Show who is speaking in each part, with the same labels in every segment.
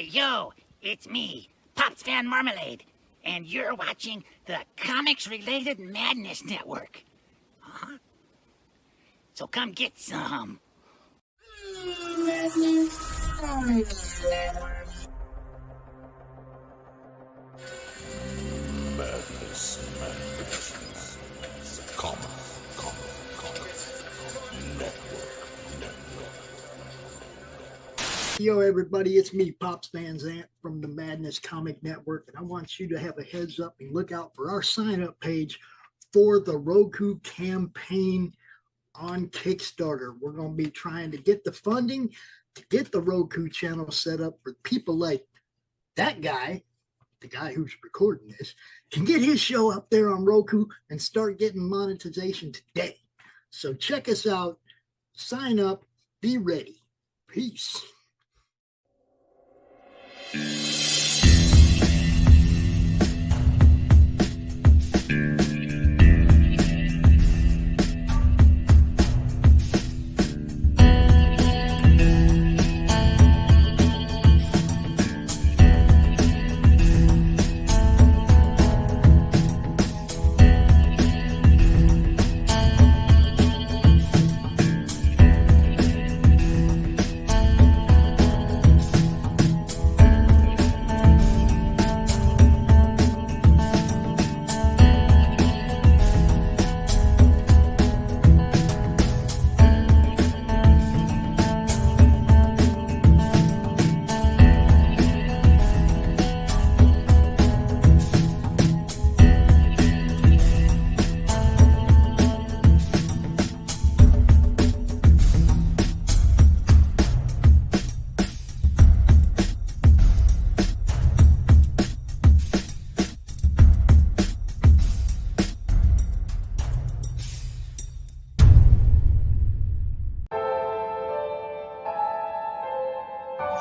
Speaker 1: Yo, it's me, Pops Fan Marmalade, and you're watching the Comics-Related Madness Network. So come get some.
Speaker 2: Madness. Comic Network.
Speaker 3: Yo, everybody, it's me, Pops Van Zant from the Madness Comic Network, and I want you to have a heads up and look out for our sign-up page for the Roku campaign on Kickstarter. We're going to be trying to get the funding to get the Roku channel set up for people like that guy, the guy who's recording this, can get his show up there on Roku and start getting monetization today. So check us out, sign up, be ready. Peace.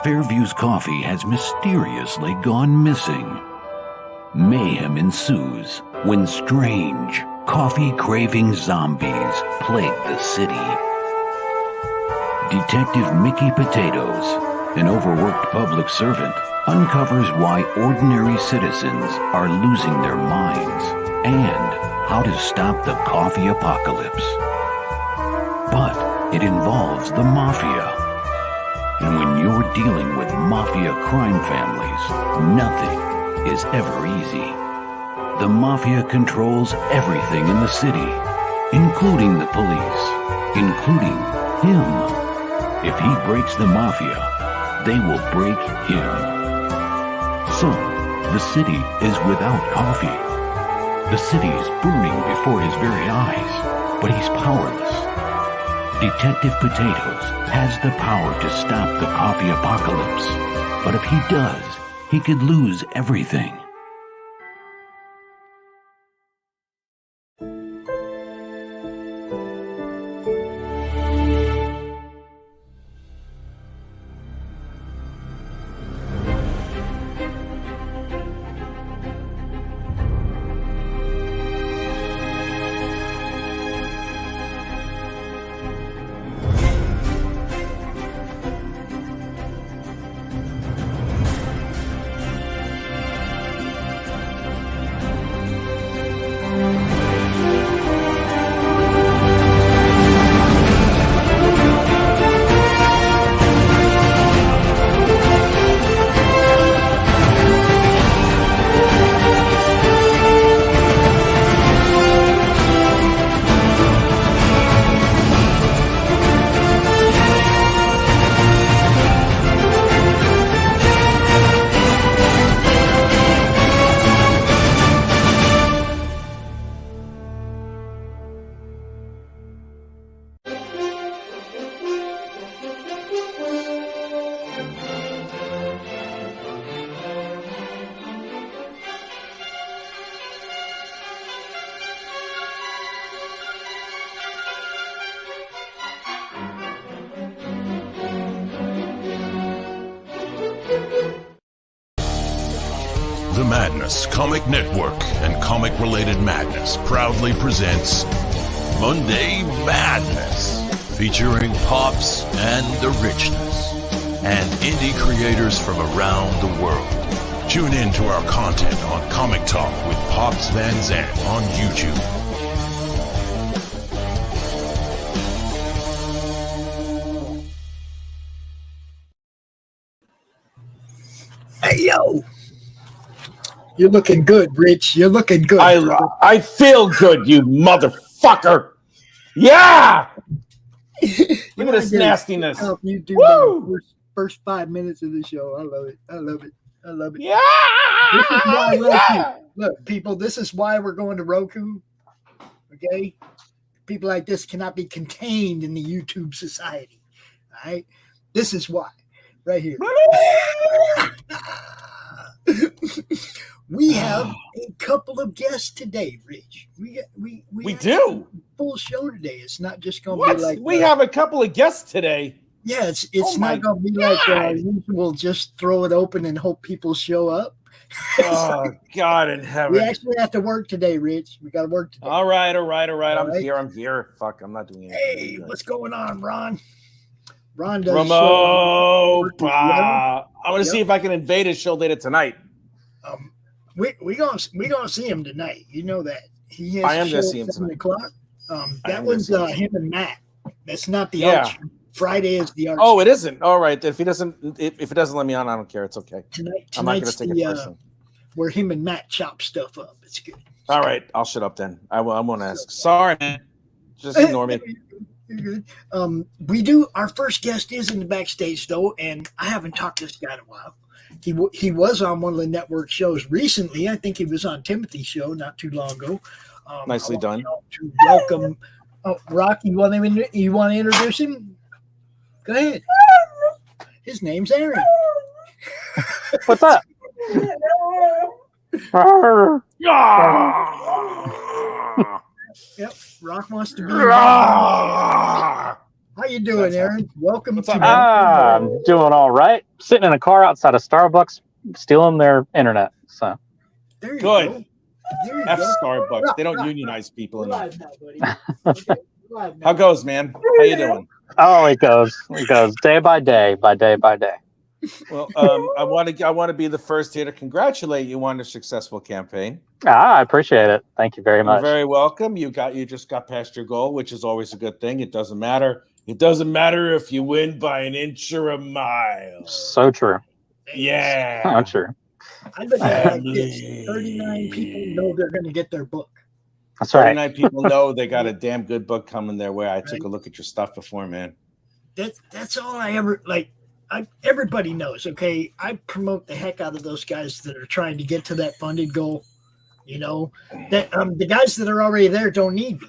Speaker 4: Fairview's coffee has mysteriously gone missing. Mayhem ensues when strange, coffee-craving zombies plague the city. Detective Mickey Potatoes, an overworked public servant, uncovers why ordinary citizens are losing their minds and how to stop the coffee apocalypse. But it involves the mafia. And when you're dealing with mafia crime families, nothing is ever easy. The mafia controls everything in the city, including the police, including him. If he breaks the mafia, they will break him. So, the city is without coffee. The city is burning before his very eyes, but he's powerless. Detective Potatoes has the power to stop the coffee apocalypse, but if he does, he could lose everything.
Speaker 2: The Madness Comic Network and Comic-Related Madness proudly presents Monday Madness, featuring Pops and the Richness. And in indie creators from around the world. Tune in to our content on Comic Talk with Pops Van Zandt on YouTube.
Speaker 3: Hey, yo. You're looking good, Rich. You're looking good.
Speaker 5: I feel good, you motherfucker. Yeah. Look at this nastiness.
Speaker 3: You do the first 5 minutes of the show. I love it. I love it. I love it.
Speaker 5: Yeah.
Speaker 3: This is why Roku. Look, people, this is why we're going to Roku. Okay? People like this cannot be contained in the YouTube society. All right? This is why. Right here. We have a couple of guests today, Rich. We
Speaker 5: do
Speaker 3: full show today. It's not just going to be like
Speaker 5: we have a couple of guests today.
Speaker 3: Yeah, it's not going to be like we'll just throw it open and hope people show up.
Speaker 5: Oh God in heaven!
Speaker 3: We actually have to work today, Rich. We got to work today.
Speaker 5: All right. I'm here. Fuck, I'm not doing anything.
Speaker 3: Hey, what's going on, Ron? Ron does.
Speaker 5: I'm going to see if I can invade his show later tonight.
Speaker 3: We gonna see him tonight. You know that.
Speaker 5: I am gonna see him
Speaker 3: 7
Speaker 5: tonight.
Speaker 3: o'clock. That was him and Matt. That's not the Archer. Friday is the Archer.
Speaker 5: Oh, it isn't. All right. If it doesn't let me on, I don't care. It's okay. I'm not gonna take it personally.
Speaker 3: Where him and Matt chop stuff up. It's good.
Speaker 5: All right, I'll shut up then. I won't ask. Sorry, man. Just ignore me.
Speaker 3: You're good. We do. Our first guest is in the backstage though, and I haven't talked to this guy in a while. He was on one of the network shows recently. I think he was on Timothy's show not too long ago.
Speaker 5: Nicely done.
Speaker 3: To welcome Rock. You want to introduce him? Go ahead. His name's Aaron.
Speaker 6: What's up?
Speaker 3: Yep. Rock wants to be. How you doing, Aaron? Welcome.
Speaker 5: What's up,
Speaker 3: to
Speaker 6: I'm doing all right. Sitting in a car outside of Starbucks, stealing their internet. So
Speaker 3: there you
Speaker 5: good.
Speaker 3: Go. There you
Speaker 5: F
Speaker 3: go.
Speaker 5: Starbucks. They don't unionize people in
Speaker 3: Live
Speaker 5: there.
Speaker 3: now, buddy. Okay, live now.
Speaker 5: How goes, man? How you doing?
Speaker 6: oh, it goes day by day, by day by day.
Speaker 5: Well, I want to be the first here to congratulate you on a successful campaign.
Speaker 6: I appreciate it. Thank you very much.
Speaker 5: You're very welcome. You just got past your goal, which is always a good thing. It doesn't matter. It doesn't matter if you win by an inch or a mile.
Speaker 6: So true.
Speaker 5: Yeah.
Speaker 6: So true.
Speaker 3: I look at it like this. 39 people know they're going to get their book.
Speaker 6: That's right.
Speaker 5: 39 people know they got a damn good book coming their way. I took a look at your stuff before, man.
Speaker 3: That's all I ever like. Everybody knows. Okay, I promote the heck out of those guys that are trying to get to that funded goal. You know that the guys that are already there don't need me.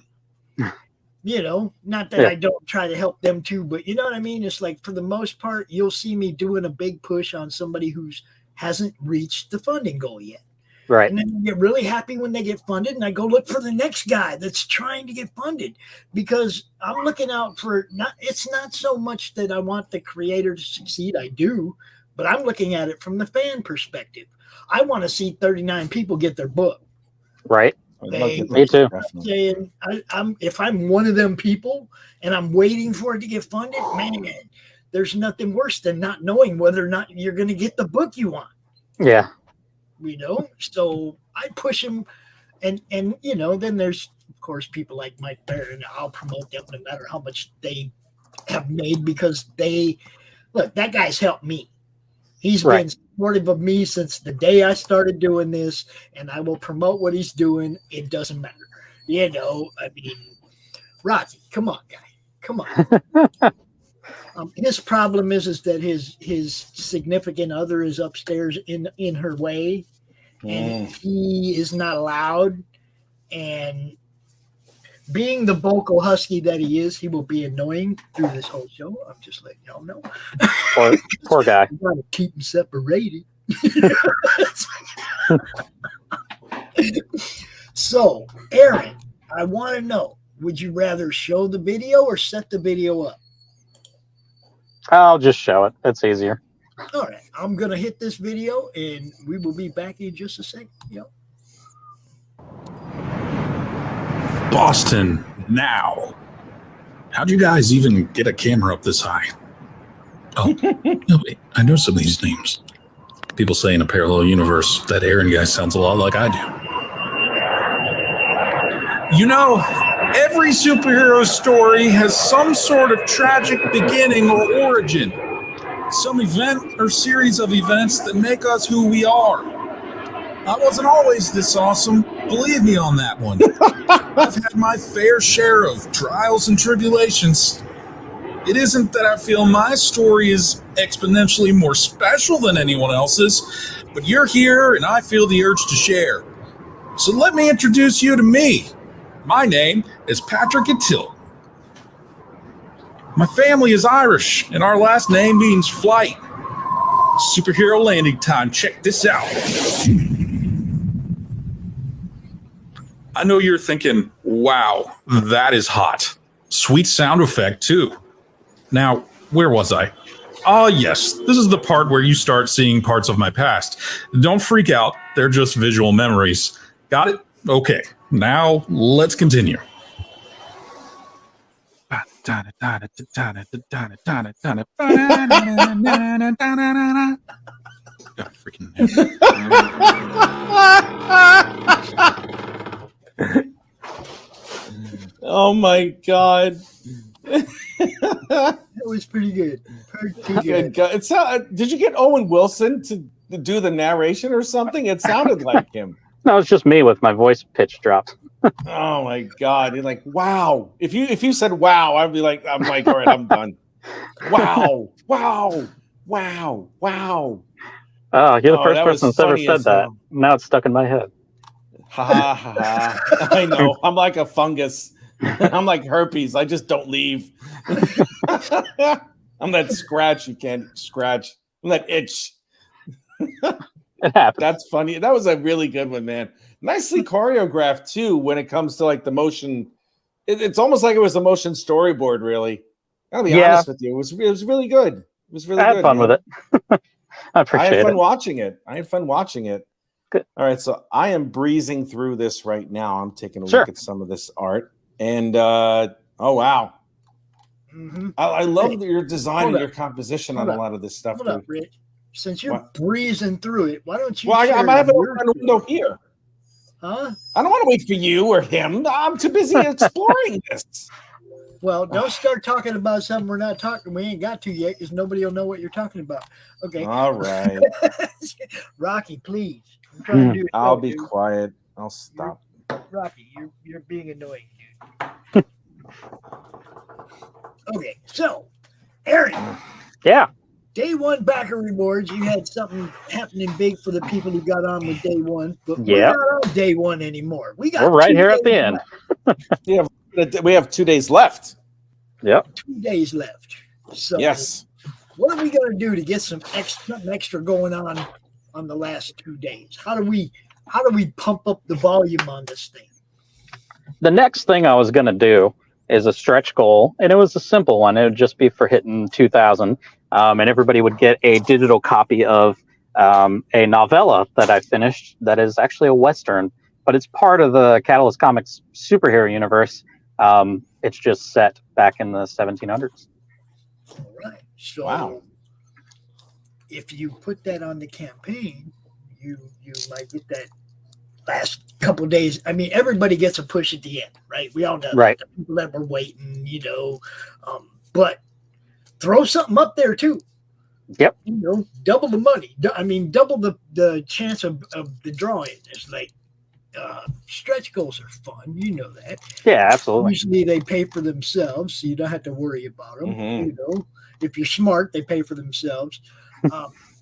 Speaker 3: You know, not that I don't try to help them too, but you know what I mean? It's like for the most part, you'll see me doing a big push on somebody who hasn't reached the funding goal yet.
Speaker 6: Right.
Speaker 3: And then I get really happy when they get funded, and I go look for the next guy that's trying to get funded because I'm looking out for it's not so much that I want the creator to succeed. I do, but I'm looking at it from the fan perspective. I want to see 39 people get their book.
Speaker 6: Right. Me too.
Speaker 3: Saying if I'm one of them people and I'm waiting for it to get funded, man, there's nothing worse than not knowing whether or not you're going to get the book you want.
Speaker 6: Yeah.
Speaker 3: You know, so I push him, and you know, then there's of course people like Mike Barron. I'll promote them no matter how much they have made because that guy's helped me. He's been supportive of me since the day I started doing this, and I will promote what he's doing. It doesn't matter. You know, I mean, Rocky, come on, guy. Come on. His problem is that his significant other is upstairs in her way, and he is not allowed. And being the vocal husky that he is, he will be annoying through this whole show. I'm just letting y'all know.
Speaker 6: Poor guy.
Speaker 3: You gotta keep him separated. So, Aaron, I want to know: would you rather show the video or set the video up?
Speaker 6: I'll just show it. It's easier.
Speaker 3: All right, I'm gonna hit this video, and we will be back in just a second. Yep.
Speaker 7: Boston now. How'd you guys even get a camera up this high? Oh, wait, I know some of these names. People say in a parallel universe that Aaron guy sounds a lot like I do. You know, every superhero story has some sort of tragic beginning or origin. Some event or series of events that make us who we are. I wasn't always this awesome, believe me on that one. I've had my fair share of trials and tribulations. It isn't that I feel my story is exponentially more special than anyone else's, but you're here and I feel the urge to share. So let me introduce you to me. My name is Patrick Attil. My family is Irish, and our last name means flight. Superhero landing time, check this out. I know you're thinking, wow, that is hot. Sweet sound effect, too. Now, where was I? Ah, yes, this is the part where you start seeing parts of my past. Don't freak out, they're just visual memories. Got it? Okay, now let's continue.
Speaker 5: Oh my God.
Speaker 3: That was pretty good.
Speaker 5: Good God. Did you get Owen Wilson to do the narration or something? It sounded like him.
Speaker 6: No, it's just me with my voice pitch dropped.
Speaker 5: Oh my God. You're like, wow. If you said wow, I'm like, all right, I'm done. Wow. Wow. Wow. Wow.
Speaker 6: Oh, you're the first
Speaker 5: that was
Speaker 6: person that's ever
Speaker 5: funny
Speaker 6: said
Speaker 5: as
Speaker 6: that.
Speaker 5: hell.
Speaker 6: Now it's stuck in my head.
Speaker 5: Ha ha ha ha. I know. I'm like a fungus. I'm like herpes. I just don't leave. I'm that scratch you can't scratch. I'm that itch.
Speaker 6: It happens.
Speaker 5: That's funny. That was a really good one, man. Nicely choreographed too. When it comes to like the motion, it's almost like it was a motion storyboard. Really, I'll be honest with you. It was really good. It was really good.
Speaker 6: I had fun with it. I appreciate it.
Speaker 5: I had fun watching it.
Speaker 6: Good.
Speaker 5: All right, so I am breezing through this right now. I'm taking a look at some of this art, and oh wow, I love your design and your composition on a lot of this stuff.
Speaker 3: Hold up, Rich. Since you're breezing through it, why don't you?
Speaker 5: Well, I have it open a window here.
Speaker 3: Huh?
Speaker 5: I don't want to wait for you or him. I'm too busy exploring this.
Speaker 3: Well, don't start talking about something we're not talking. We ain't got to yet because nobody will know what you're talking about. Okay.
Speaker 5: All right.
Speaker 3: Rocky, please. I'm trying to do it.
Speaker 5: I'll be quiet. I'll stop.
Speaker 3: Rocky, you're being annoying, dude. Okay, so Aaron.
Speaker 6: Yeah.
Speaker 3: Day one backer rewards. You had something happening big for the people who got on with day one, but we're not on day one anymore. We're
Speaker 6: right here at the end.
Speaker 5: Yeah, we have 2 days left.
Speaker 6: Yep.
Speaker 3: 2 days left. So
Speaker 5: yes.
Speaker 3: What are we going to do to get something extra going on the last 2 days? How do we pump up the volume on this thing?
Speaker 6: The next thing I was going to do is a stretch goal, and it was a simple one. It would just be for hitting 2,000, and everybody would get a digital copy of a novella that I finished that is actually a Western, but it's part of the Catalyst Comics superhero universe. It's just set back in the 1700s.
Speaker 3: All right. So if you put that on the campaign, you might get that last couple of days. I mean, everybody gets a push at the end, right? We all know
Speaker 6: right.
Speaker 3: The people that were waiting, but throw something up there too.
Speaker 6: Yep.
Speaker 3: Double the money. I mean, double the chance of the drawing. It's like stretch goals are fun. You know that.
Speaker 6: Yeah, absolutely.
Speaker 3: Usually they pay for themselves, so you don't have to worry about them.
Speaker 5: Mm-hmm.
Speaker 3: If you're smart, they pay for themselves.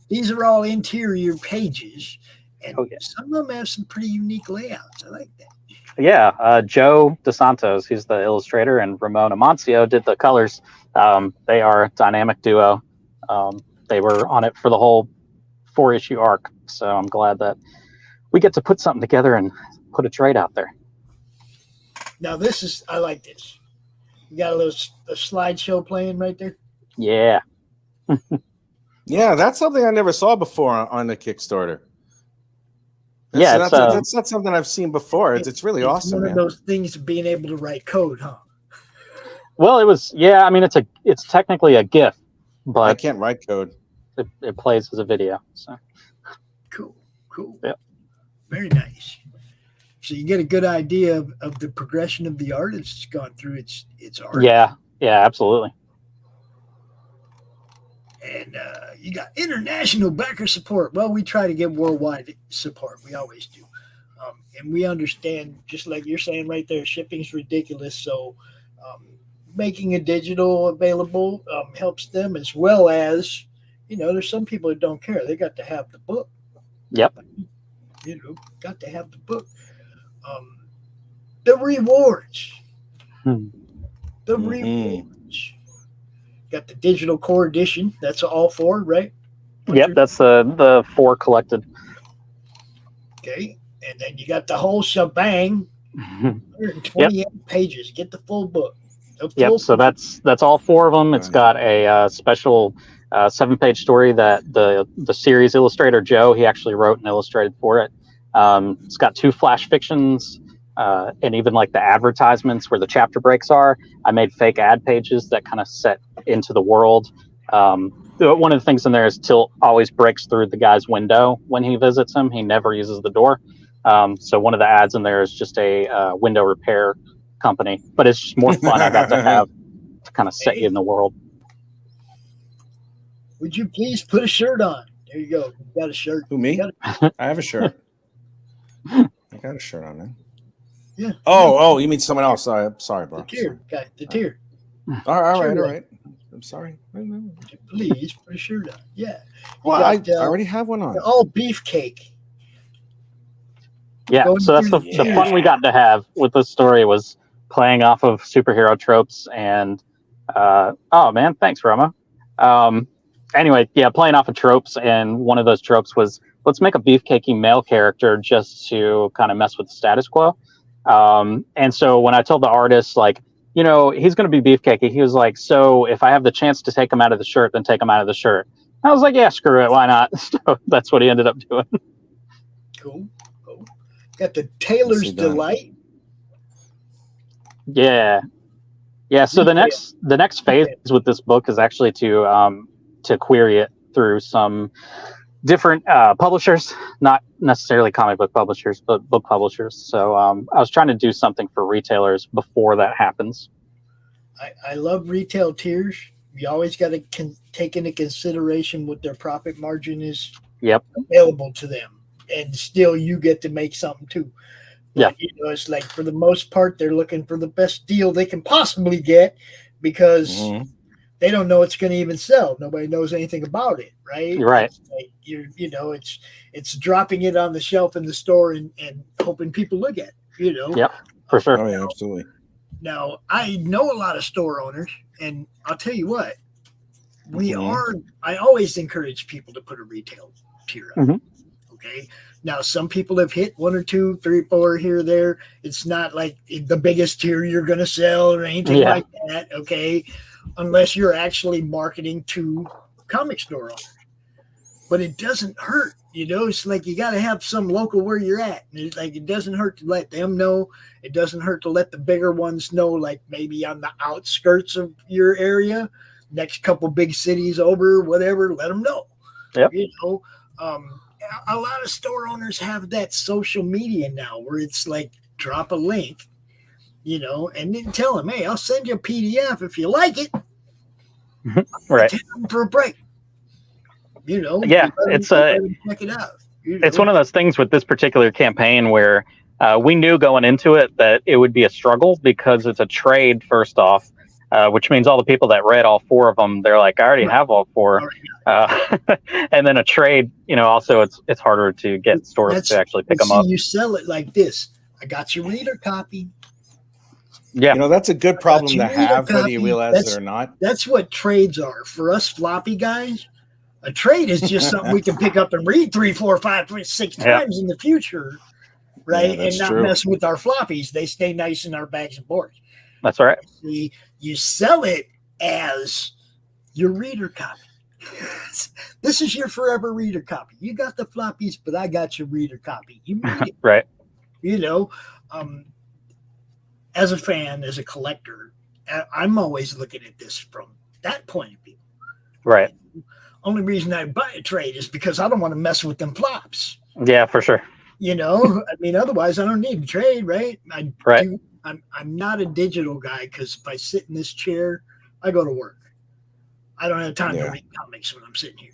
Speaker 3: These are all interior pages, and some of them have some pretty unique layouts. I like that.
Speaker 6: Yeah, Joe DeSantos, he's the illustrator, and Ramon Amancio did the colors. They are a dynamic duo. They were on it for the whole 4-issue arc, so I'm glad that we get to put something together and put a trade out there.
Speaker 3: Now I like this. You got a slideshow playing right there.
Speaker 6: Yeah.
Speaker 5: Yeah, that's something I never saw before on the Kickstarter. That's not something I've seen before. It's really awesome.
Speaker 3: One of those things of being able to write code, huh?
Speaker 6: Well, it was. Yeah, I mean, it's technically a GIF, but
Speaker 5: I can't write code.
Speaker 6: It plays as a video. So
Speaker 3: Cool.
Speaker 6: Yep.
Speaker 3: Very nice. So you get a good idea of the progression of the art it's gone through its art.
Speaker 6: yeah, absolutely.
Speaker 3: And you got international backer support. Well, we try to get worldwide support. We always do. And we understand, just like you're saying right there, shipping's ridiculous. So making a digital available helps them, as well as, there's some people that don't care. They got to have the book.
Speaker 6: Yep.
Speaker 3: Got to have the book. The rewards. The rewards. Got the digital core edition. That's all 4, right?
Speaker 6: Yep, that's the 4 collected.
Speaker 3: Okay. And then you got the whole shebang. 128 pages. Get the full book.
Speaker 6: So that's all 4 of them. It's got a special 7-page story that the series illustrator Joe, he actually wrote and illustrated for it. It's got 2 flash fictions, and even like the advertisements where the chapter breaks are. I made fake ad pages that kind of set into the world. One of the things in there is Tilt always breaks through the guy's window when he visits him. He never uses the door. So one of the ads in there is just a window repair company, but it's just more fun. I got to have to kind of set you in the world.
Speaker 3: Would you please put a shirt on? There you go. You got a shirt.
Speaker 5: Who, me? I have a shirt. I got a shirt on, man.
Speaker 3: Yeah.
Speaker 5: Oh, you mean someone else? Sorry, bro.
Speaker 3: The tier. Okay, the tier.
Speaker 5: All right. I'm sorry.
Speaker 3: Please put a shirt on. Yeah.
Speaker 5: Well, I already have one on.
Speaker 3: All beefcake.
Speaker 6: Yeah, so that's the fun we got to have with this story was playing off of superhero tropes and oh man, thanks Roma. Anyway, yeah, playing off of tropes, and one of those tropes was let's make a beefcakey male character just to kind of mess with the status quo. And so when I told the artist, like, he's going to be beefcakey, he was like, so if I have the chance to take him out of the shirt, then take him out of the shirt. I was like, yeah, screw it, why not? So that's what he ended up doing.
Speaker 3: Cool. Got the Tailor's Delight.
Speaker 6: Yeah. So the next phase with this book is actually to query it through some different publishers, not necessarily comic book publishers, but book publishers. So I was trying to do something for retailers before that happens.
Speaker 3: I love retail tiers. You always got to take into consideration what their profit margin is available to them. And still you get to make something too. But, it's like for the most part, they're looking for the best deal they can possibly get because they don't know it's going to even sell. Nobody knows anything about it, right?
Speaker 6: Right.
Speaker 3: It's like it's dropping it on the shelf in the store and hoping people look at it,
Speaker 6: Yep, for sure.
Speaker 5: Oh, yeah, absolutely.
Speaker 3: Now, I know a lot of store owners, and I'll tell you what, I always encourage people to put a retail tier up. Okay. Now, some people have hit 1 or 2, 3, 4 here or there. It's not like the biggest tier you're going to sell or anything like that. Okay. Unless you're actually marketing to comic store owners. But it doesn't hurt. It's like you got to have some local where you're at. And it's like it doesn't hurt to let them know. It doesn't hurt to let the bigger ones know, like maybe on the outskirts of your area, next couple big cities over, whatever, let them know.
Speaker 6: Yep.
Speaker 3: A lot of store owners have that social media now where it's like drop a link, and then tell them, hey, I'll send you a PDF if you like it.
Speaker 6: Right.
Speaker 3: Take them for a break.
Speaker 6: Yeah, it's
Speaker 3: check it out.
Speaker 6: It's one of those things with this particular campaign where we knew going into it that it would be a struggle because it's a trade first off. Which means all the people that read all 4 of them, they're like, I already have all 4. And then a trade, also it's harder to get stores to actually pick them up.
Speaker 3: You sell it like this. I got your reader copy.
Speaker 6: Yeah.
Speaker 5: That's a good problem to have, whether you realize it or not.
Speaker 3: That's what trades are. For us floppy guys, a trade is just something we can pick up and read 3, 4, 5, 6 times in the future, right? And not mess with our floppies. They stay nice in our bags and boards.
Speaker 6: That's right.
Speaker 3: You sell it as your reader copy. This is your forever reader copy. You got the floppies, but I got your reader copy. You read it.
Speaker 6: Right.
Speaker 3: As a fan, as a collector, I'm always looking at this from that point of view.
Speaker 6: Right.
Speaker 3: Only reason I buy a trade is because I don't want to mess with them flops.
Speaker 6: Yeah, for sure.
Speaker 3: You know, I mean, otherwise I don't need to trade, right? I'm not a digital guy because if I sit in this chair, I go to work. I don't have time to read comics when I'm sitting here.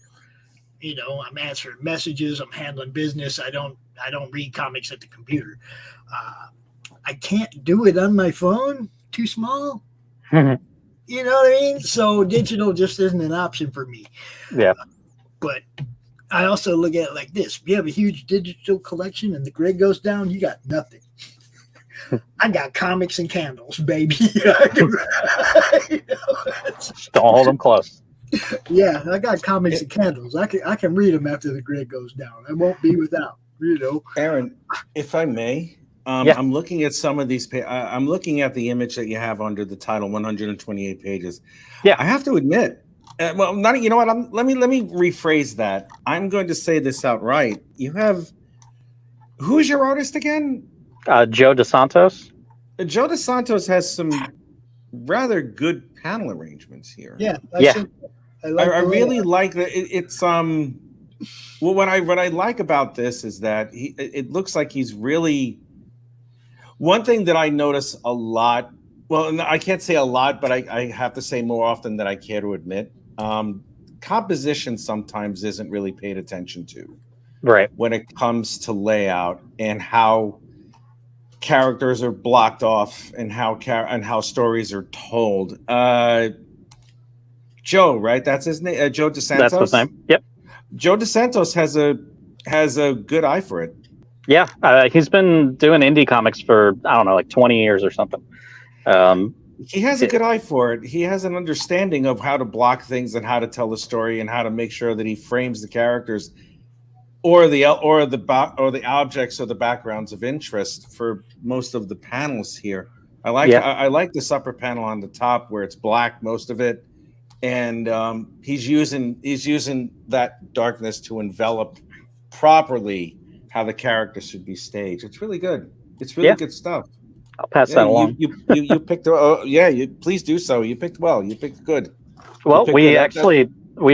Speaker 3: You know, I'm answering messages, I'm handling business. I don't read comics at the computer. I can't do it on my phone. Too small. You know what I mean? So digital just isn't an option for me.
Speaker 6: Yeah.
Speaker 3: But I also look at it like this. If you have a huge digital collection and the grid goes down, you got nothing. I got comics and candles, baby.
Speaker 6: Just don't hold them close.
Speaker 3: Yeah, I got comics and candles. I can read them after the grid goes down. I won't be without, you know.
Speaker 5: Aaron, if I may, I'm looking at some of these. I'm looking at the image that you have under the title, 128 pages.
Speaker 6: Yeah,
Speaker 5: I have to admit, well, not. You know what? Let me rephrase that. I'm going to say this outright. You have, who's your artist again?
Speaker 6: Joe DeSantos.
Speaker 5: Joe DeSantos has some rather good panel arrangements here.
Speaker 3: Yeah,
Speaker 5: I really like that. It's well, what I like about this is that it looks like he's really. One thing that I notice a lot, well, I can't say a lot, but I have to say more often than I care to admit. Composition sometimes isn't really paid attention to,
Speaker 6: right?
Speaker 5: When it comes to layout and how characters are blocked off and how stories are told. Joe, right? That's his name. Joe DeSantos.
Speaker 6: That's his name. Yep. Joe
Speaker 5: DeSantos has a good eye for it.
Speaker 6: Yeah, he's been doing indie comics for, I don't know, like 20 years or something.
Speaker 5: He has a good eye for it. He has an understanding of how to block things and how to tell the story and how to make sure that he frames the characters or the objects or the backgrounds of interest for most of the panels here. I like this upper panel on the top where it's black, most of it, and he's using that darkness to envelop properly how the character should be staged. It's really good. It's really good stuff.
Speaker 6: I'll pass that along.
Speaker 5: You picked. Please do so. You picked well. You picked good.
Speaker 6: Well, we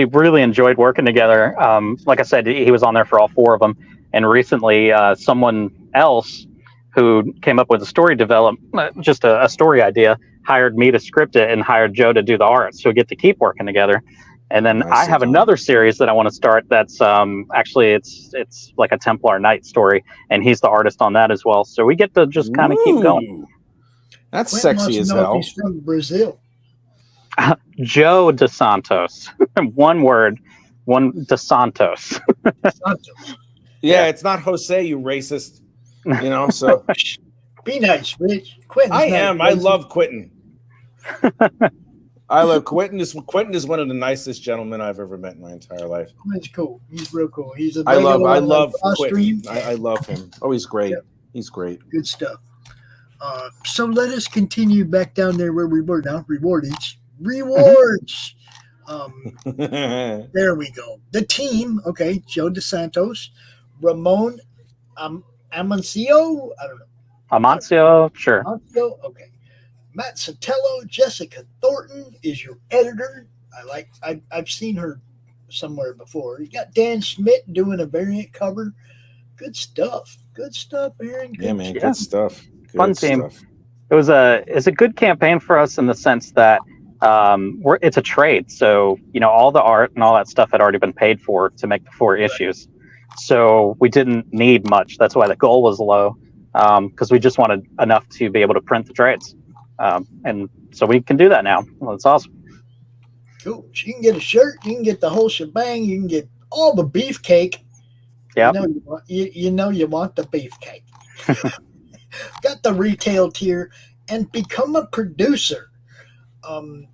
Speaker 6: really enjoyed working together. Like I said, he was on there for all four of them. And recently, someone else who came up with a story just a story idea, hired me to script it and hired Joe to do the art. So we get to keep working together. And then I have another series that I want to start. That's actually it's like a Templar Knight story, and he's the artist on that as well. So we get to just kind of keep going.
Speaker 5: That's sexy as hell.
Speaker 3: He's from Brazil.
Speaker 6: Joe DeSantos. One word. DeSantos.
Speaker 5: Yeah, it's not Jose, you racist. You know, so
Speaker 3: be nice, Rich. Quentin's
Speaker 5: I am. I love Quentin. I love Quentin. Quentin is one of the nicest gentlemen I've ever met in my entire life.
Speaker 3: He's cool. He's real cool. He's a
Speaker 5: I love Quentin. I love him. Oh, he's great. Yep. He's great.
Speaker 3: Good stuff. So let us continue back down there where we were now. Rewards. There we go. The team. Okay, Joe DeSantos, Ramon Amancio. I don't know.
Speaker 6: Amancio, sure.
Speaker 3: Amancio, okay. Matt Sotelo, Jessica Thornton is your editor. I've seen her somewhere before. You got Dan Schmidt doing a variant cover. Good stuff. Good stuff, Aaron.
Speaker 5: Good stuff. Good
Speaker 6: Fun team. It's a good campaign for us in the sense that it's a trade. So, all the art and all that stuff had already been paid for to make the 4 issues. So we didn't need much. That's why the goal was low, because we just wanted enough to be able to print the trades. And so we can do that now. Well, it's awesome.
Speaker 3: Cool. So you can get a shirt. You can get the whole shebang. You can get all the beefcake.
Speaker 6: Yeah.
Speaker 3: You want the beefcake. Got the retail tier and become a producer.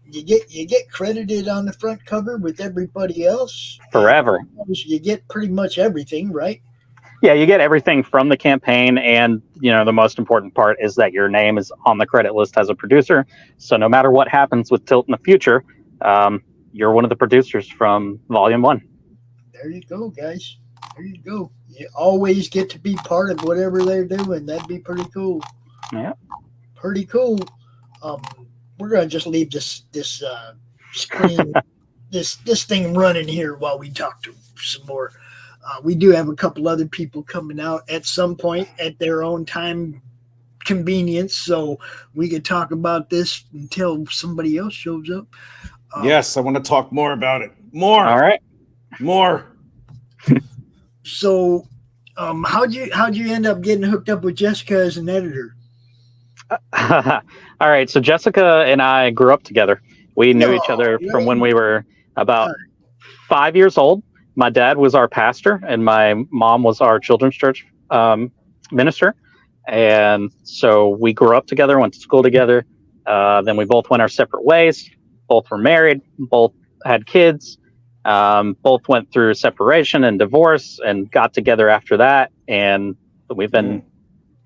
Speaker 3: You get credited on the front cover with everybody else.
Speaker 6: Forever.
Speaker 3: You get pretty much everything, right?
Speaker 6: Yeah, you get everything from the campaign, and the most important part is that your name is on the credit list as a producer. So no matter what happens with Tilt in the future, you're one of the producers from Volume 1.
Speaker 3: There you go, guys. There you go. You always get to be part of whatever they're doing. That'd be pretty cool.
Speaker 6: Yeah,
Speaker 3: pretty cool. We're gonna just leave this screen this thing running here while we talk to some more. We do have a couple other people coming out at some point at their own time convenience, so we could talk about this until somebody else shows up.
Speaker 5: Yes, I want to talk more about it. More.
Speaker 6: All right.
Speaker 5: More.
Speaker 3: So, how'd you end up getting hooked up with Jessica as an editor?
Speaker 6: All right. So Jessica and I grew up together. We knew each other from when we were about 5 years old. My dad was our pastor, and my mom was our children's church minister. And so we grew up together, went to school together. Then we both went our separate ways. Both were married. Both had kids. Both went through separation and divorce and got together after that. And we've been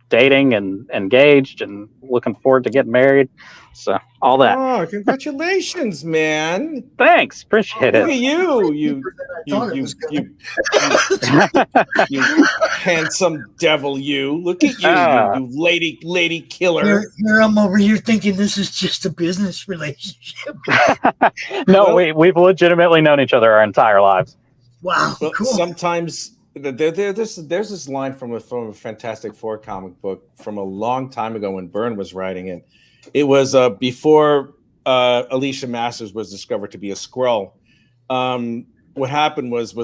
Speaker 6: dating and engaged and looking forward to getting married. So all that.
Speaker 5: Oh, congratulations, man.
Speaker 6: Thanks. Appreciate
Speaker 5: Look
Speaker 6: it.
Speaker 5: at you handsome devil, you. Look at you, you lady killer.
Speaker 3: Here I'm over here thinking this is just a business relationship.
Speaker 6: No, we've legitimately known each other our entire lives.
Speaker 3: Wow,
Speaker 5: Well,
Speaker 3: cool.
Speaker 5: sometimes there's this line from a Fantastic Four comic book from a long time ago when Byrne was writing it. It was before Alicia Masters was discovered to be a Skrull. What happened was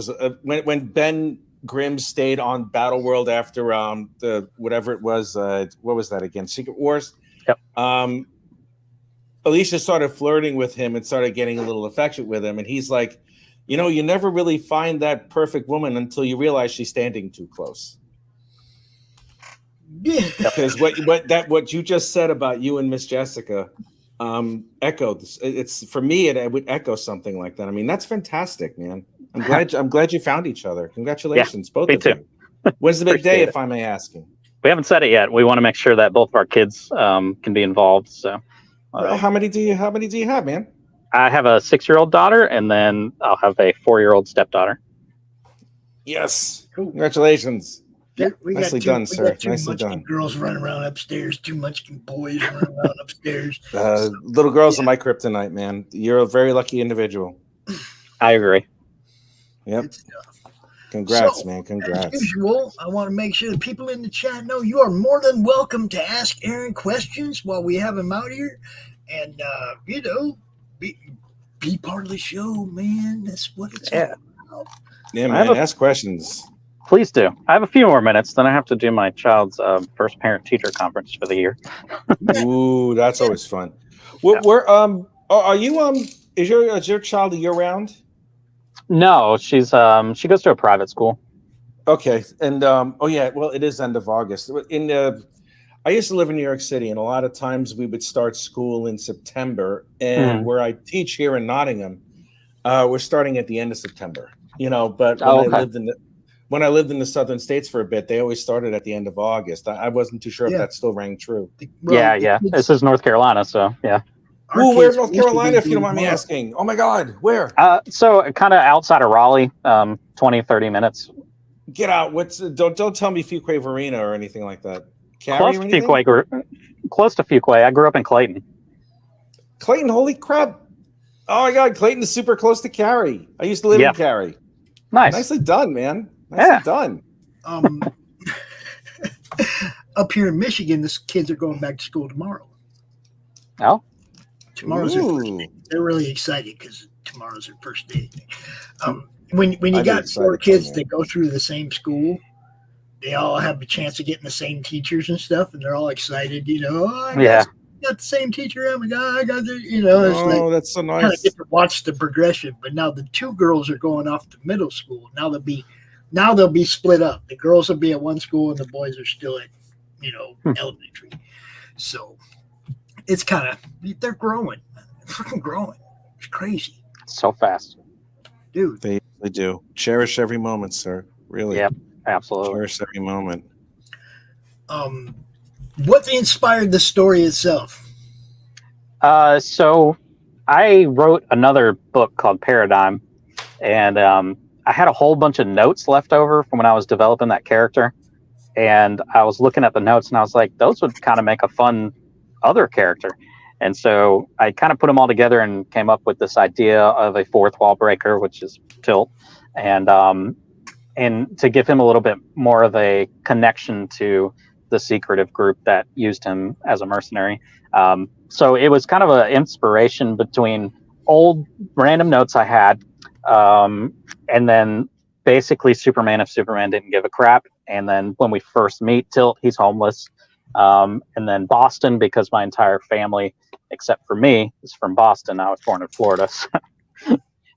Speaker 5: when Ben Grimm stayed on Battle World after the whatever it was, what was that again? Secret Wars.
Speaker 6: Yep.
Speaker 5: Alicia started flirting with him and started getting a little affectionate with him, and he's like, you never really find that perfect woman until you realize she's standing too close.
Speaker 3: Yeah.
Speaker 5: Because what you just said about you and Miss Jessica echoed. It's for me. It would echo something like that. I mean, that's fantastic, man. I'm glad you found each other. Congratulations, both of you. When's the big day, if I may ask?
Speaker 6: We haven't said it yet. We want to make sure that both of our kids can be involved. So,
Speaker 5: how many do you have, man?
Speaker 6: I have a 6-year-old daughter, and then I'll have a 4-year-old stepdaughter.
Speaker 5: Yes, congratulations.
Speaker 3: Nicely
Speaker 5: done, sir. Nicely
Speaker 3: Too
Speaker 5: done.
Speaker 3: much girls running around upstairs. Too much boys running around upstairs.
Speaker 5: Little girls are my kryptonite, man. You're a very lucky individual.
Speaker 6: I agree.
Speaker 5: Yep. Congrats,
Speaker 3: So,
Speaker 5: man. Congrats.
Speaker 3: As usual, I want to make sure the people in the chat know you are more than welcome to ask Aaron questions while we have him out here, and be part of the show, man. That's what it's all about.
Speaker 5: Yeah, man. Ask questions.
Speaker 6: Please do. I have a few more minutes, then I have to do my child's first parent-teacher conference for the year.
Speaker 5: Ooh, that's always fun. Are you is your child year-round?
Speaker 6: No, she goes to a private school.
Speaker 5: Okay, and well, it is end of August. I used to live in New York City, and a lot of times we would start school in September, and where I teach here in Nottingham, we're starting at the end of September. But when I lived in the southern states for a bit, they always started at the end of August. I wasn't too sure if that still rang true.
Speaker 6: Yeah. This is North Carolina, so yeah.
Speaker 5: Ooh, where in North Carolina, if you don't mind me asking? Oh my God, where?
Speaker 6: So kind of outside of Raleigh, 20, 30 minutes.
Speaker 5: Get out. Don't tell me Fuquay Varina or anything like that.
Speaker 6: Close to Fuquay. I grew up in Clayton.
Speaker 5: Clayton, holy crap. Oh my God, Clayton is super close to Cary. I used to live in Cary.
Speaker 6: Nice.
Speaker 5: Nicely done, man. Nicely done.
Speaker 3: Up here in Michigan, the kids are going back to school tomorrow.
Speaker 6: Oh.
Speaker 3: Tomorrow's their first day. They're really excited because tomorrow's their first day. When you got 4 kids that go through the same school, they all have a chance of getting the same teachers and stuff, and they're all excited. I got the same teacher. Oh my God, I got the. It's
Speaker 5: that's so nice.
Speaker 3: Kind of get to watch the progression. But now the 2 girls are going off to middle school. Now they'll be split up. The girls will be at one school, and the boys are still at elementary. So it's kind of they're growing. They're freaking growing. It's crazy.
Speaker 6: So fast,
Speaker 3: dude.
Speaker 5: They do. Cherish every moment, sir. Really.
Speaker 6: Yep. Absolutely.
Speaker 5: Cherish every moment.
Speaker 3: What inspired the story itself?
Speaker 6: So I wrote another book called Paradigm, and I had a whole bunch of notes left over from when I was developing that character. And I was looking at the notes, and I was like, those would kind of make a fun other character. And so I kind of put them all together and came up with this idea of a fourth wall breaker, which is Tilt, and to give him a little bit more of a connection to the secretive group that used him as a mercenary. So it was kind of an inspiration between old random notes I had, and then basically Superman if Superman didn't give a crap. And then when we first meet Tilt, he's homeless. And then Boston, because my entire family, except for me, is from Boston. I was born in Florida. So.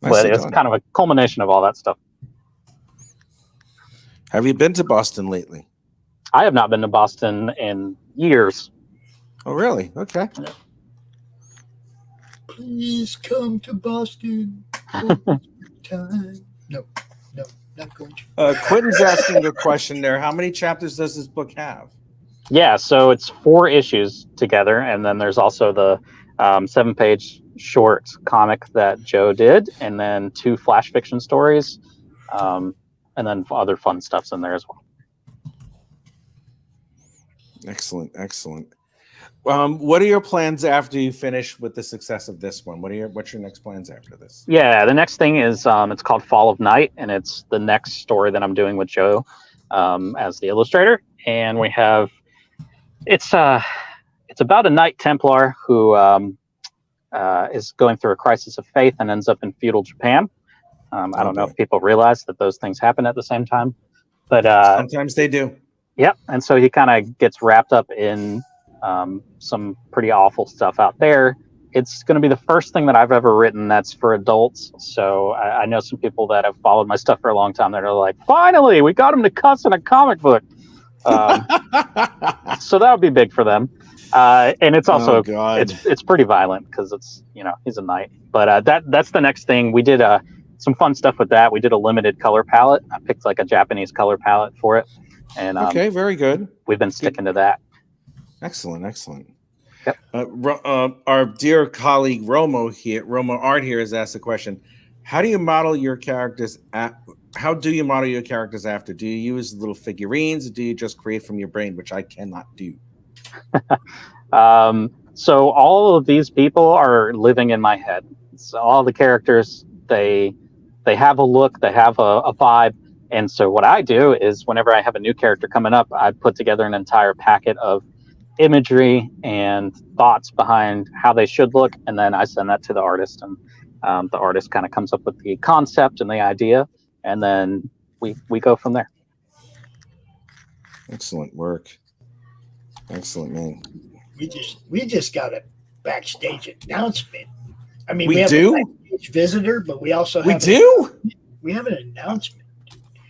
Speaker 6: But it's kind of a culmination of all that stuff.
Speaker 5: Have you been to Boston lately?
Speaker 6: I have not been to Boston in years.
Speaker 5: Oh, really? Okay.
Speaker 3: Please come to Boston. Time. No, not going to.
Speaker 5: Quentin's asking a question there. How many chapters does this book have?
Speaker 6: Yeah, so it's 4 issues together, and then there's also the 7-page short comic that Joe did, and then 2 flash fiction stories, and then other fun stuff's in there as well.
Speaker 5: Excellent. What are your plans after you finish with the success of this one? What's your next plans after this?
Speaker 6: Yeah, the next thing is it's called Fall of Night, and it's the next story that I'm doing with Joe as the illustrator, and we have it's about a Knight Templar who is going through a crisis of faith and ends up in feudal Japan. I don't know if people realize that those things happen at the same time, but
Speaker 5: sometimes they do.
Speaker 6: Yep, and so he kind of gets wrapped up in some pretty awful stuff out there. It's going to be the first thing that I've ever written that's for adults. So I know some people that have followed my stuff for a long time that are like, finally, we got him to cuss in a comic book. So that would be big for them. And it's also, it's pretty violent because it's, he's a knight. But that's the next thing. We did some fun stuff with that. We did a limited color palette. I picked like a Japanese color palette for it. And
Speaker 5: okay, very good.
Speaker 6: We've been sticking to that.
Speaker 5: Excellent.
Speaker 6: Yep.
Speaker 5: Our dear colleague Romo Art here has asked the question: How do you model your characters? How do you model your characters after? Do you use little figurines, or do you just create from your brain, which I cannot do?
Speaker 6: So all of these people are living in my head. So all the characters, they have a look, they have a vibe. And so what I do is whenever I have a new character coming up, I put together an entire packet of imagery and thoughts behind how they should look. And then I send that to the artist, and the artist kind of comes up with the concept and the idea. And then we go from there.
Speaker 5: Excellent work. Excellent, man.
Speaker 3: We just got a backstage announcement. I mean,
Speaker 5: we
Speaker 3: have
Speaker 5: do
Speaker 3: a backstage visitor, but we also have we have an announcement.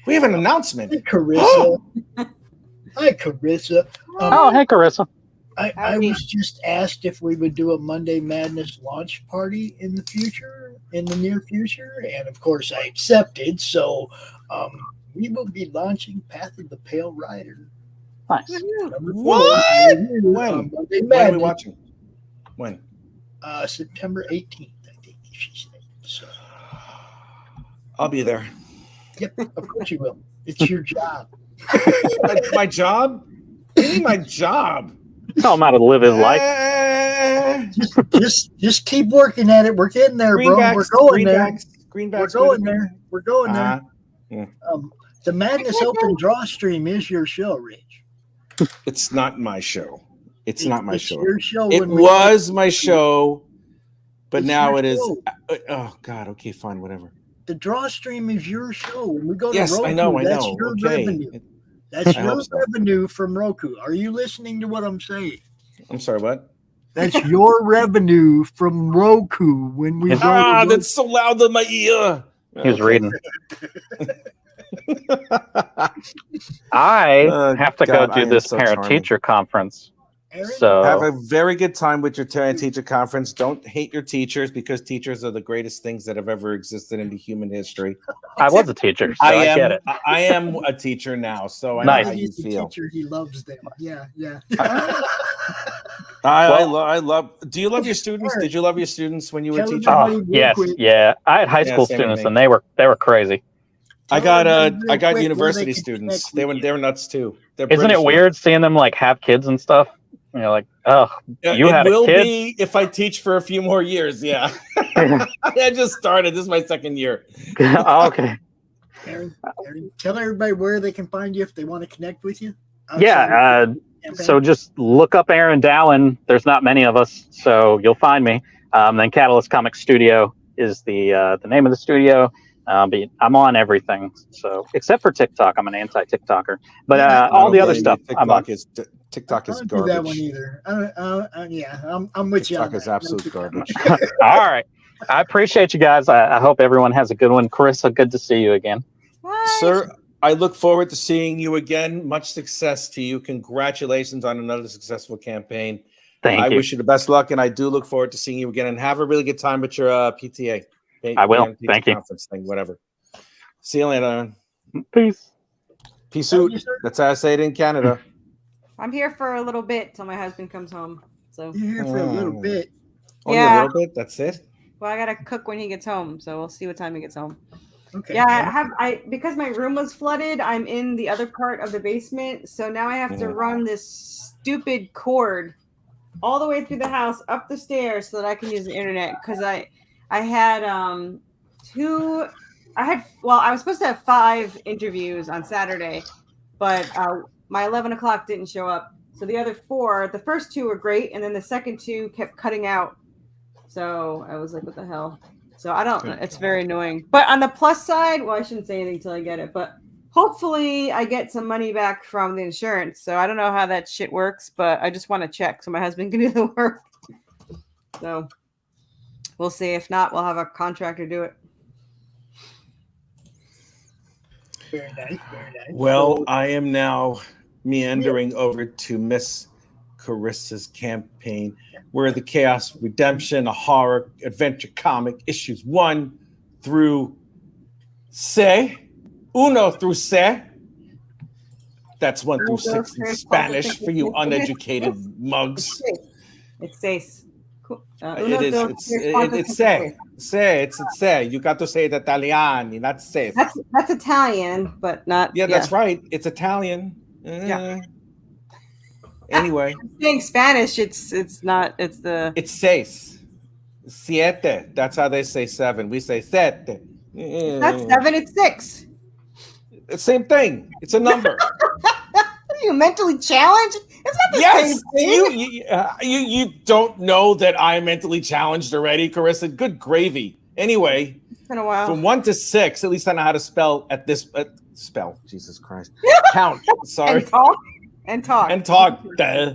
Speaker 5: We have an announcement.
Speaker 3: Hey, Carissa. Hi, Carissa.
Speaker 6: Hey, Carissa.
Speaker 3: I was just asked if we would do a Monday Madness launch party in the near future, and of course I accepted. So we will be launching Path of the Pale Rider.
Speaker 6: Nice.
Speaker 5: What? When? When are we watching? When?
Speaker 3: September 18th, I think she said. So.
Speaker 5: I'll be there.
Speaker 3: Yep, of course you will. It's your job.
Speaker 5: My job? What do you mean my job?
Speaker 6: Tell him how to live his life.
Speaker 3: Just keep working at it. We're getting there, bro. We're going there.
Speaker 5: Greenbacks.
Speaker 3: We're going there. Yeah. The Madness Open Draw Stream is your show, Rich.
Speaker 5: It's not my show. It's not my show.
Speaker 3: Your show.
Speaker 5: It was my show, but now it is. Oh God. Okay, fine, whatever.
Speaker 3: The Draw Stream is your show. When we go to
Speaker 5: Roku,
Speaker 3: I
Speaker 5: know.
Speaker 3: That's your revenue. That's your revenue from Roku. Are you listening to what I'm saying?
Speaker 5: I'm sorry, what?
Speaker 3: That's your revenue from Roku when we go.
Speaker 5: That's so loud in my ear.
Speaker 6: He was reading. I have to go do this parent-teacher conference. So
Speaker 5: have a very good time with your parent-teacher conference. Don't hate your teachers, because teachers are the greatest things that have ever existed in the human history.
Speaker 6: I was a teacher, so I get it.
Speaker 5: I am a teacher now, so I know how you feel.
Speaker 3: Teacher, he loves them. Yeah.
Speaker 5: I love. Do you love your students? Did you love your students when you were teaching?
Speaker 6: Yes, yeah. I had high school students, and they were crazy.
Speaker 5: I got university students. They were nuts too.
Speaker 6: Isn't it weird seeing them like have kids and stuff? And you're like, oh, you
Speaker 5: it
Speaker 6: had
Speaker 5: will
Speaker 6: a kid?
Speaker 5: be if I teach for a few more years. Yeah. I just started. This is my second year.
Speaker 6: Okay.
Speaker 3: Aaron, tell everybody where they can find you if they want to connect with you.
Speaker 6: Yeah. So just look up Aaron Dowen. There's not many of us, so you'll find me. Then Catalyst Comic Studio is the name of the studio. But I'm on everything, so except for TikTok. I'm an anti-TikToker, but all the other stuff.
Speaker 5: TikTok is
Speaker 3: I don't
Speaker 5: garbage.
Speaker 3: do that one either. I'm with you.
Speaker 5: TikTok is absolute garbage.
Speaker 6: All right, I appreciate you guys. I hope everyone has a good one. Carissa, good to see you again.
Speaker 5: Sir, I look forward to seeing you again. Much success to you. Congratulations on another successful campaign.
Speaker 6: Thank you.
Speaker 5: I wish you the best luck, and I do look forward to seeing you again. And have a really good time with your PTA.
Speaker 6: I will. Thank you.
Speaker 5: Conference thing, whatever. See you later.
Speaker 6: Peace.
Speaker 5: Peace out. That's how I say it in Canada.
Speaker 8: I'm here for a little bit till my husband comes home. So
Speaker 3: You're here for a little bit.
Speaker 5: Only a little bit. That's it.
Speaker 8: Well, I gotta cook when he gets home, so we'll see what time he gets home.
Speaker 3: Okay.
Speaker 8: Yeah, I because my room was flooded. I'm in the other part of the basement, so now I have to run this stupid cord all the way through the house up the stairs so that I can use the internet. Because I had I was supposed to have 5 interviews on Saturday, but my 11 o'clock didn't show up. So the other 4, the first 2 were great, and then the second 2 kept cutting out. So I was like, what the hell? So I don't, it's very annoying. But on the plus side, well, I shouldn't say anything until I get it, but hopefully I get some money back from the insurance. So I don't know how that shit works, but I just want to check so my husband can do the work. So we'll see. If not, we'll have a contractor do it.
Speaker 3: Very nice.
Speaker 5: Well, I am now meandering over to Miss Carissa's campaign, where the Chaos Redemption, a horror adventure comic, issues 1 through 6. That's 1 through 6 in Spanish for you uneducated mugs.
Speaker 8: It says. Cool.
Speaker 5: It is. It's say. It's say. You got to say it Italian, not say.
Speaker 8: That's Italian, but not.
Speaker 5: Yeah, that's right. It's Italian.
Speaker 8: Yeah.
Speaker 5: Anyway,
Speaker 8: saying Spanish, it's not. It's the.
Speaker 5: It's seis, siete. That's how they say 7. We say sete.
Speaker 8: That's 7. It's 6.
Speaker 5: It's same thing. It's a number.
Speaker 8: Are you mentally challenged? It's not the same thing.
Speaker 5: You don't know that I'm mentally challenged already, Carissa. Good gravy. Anyway,
Speaker 8: it's been a while.
Speaker 5: From 1 to 6, at least I know how to spell at this spell. Jesus Christ. Count. Sorry.
Speaker 8: And talk.
Speaker 5: Duh.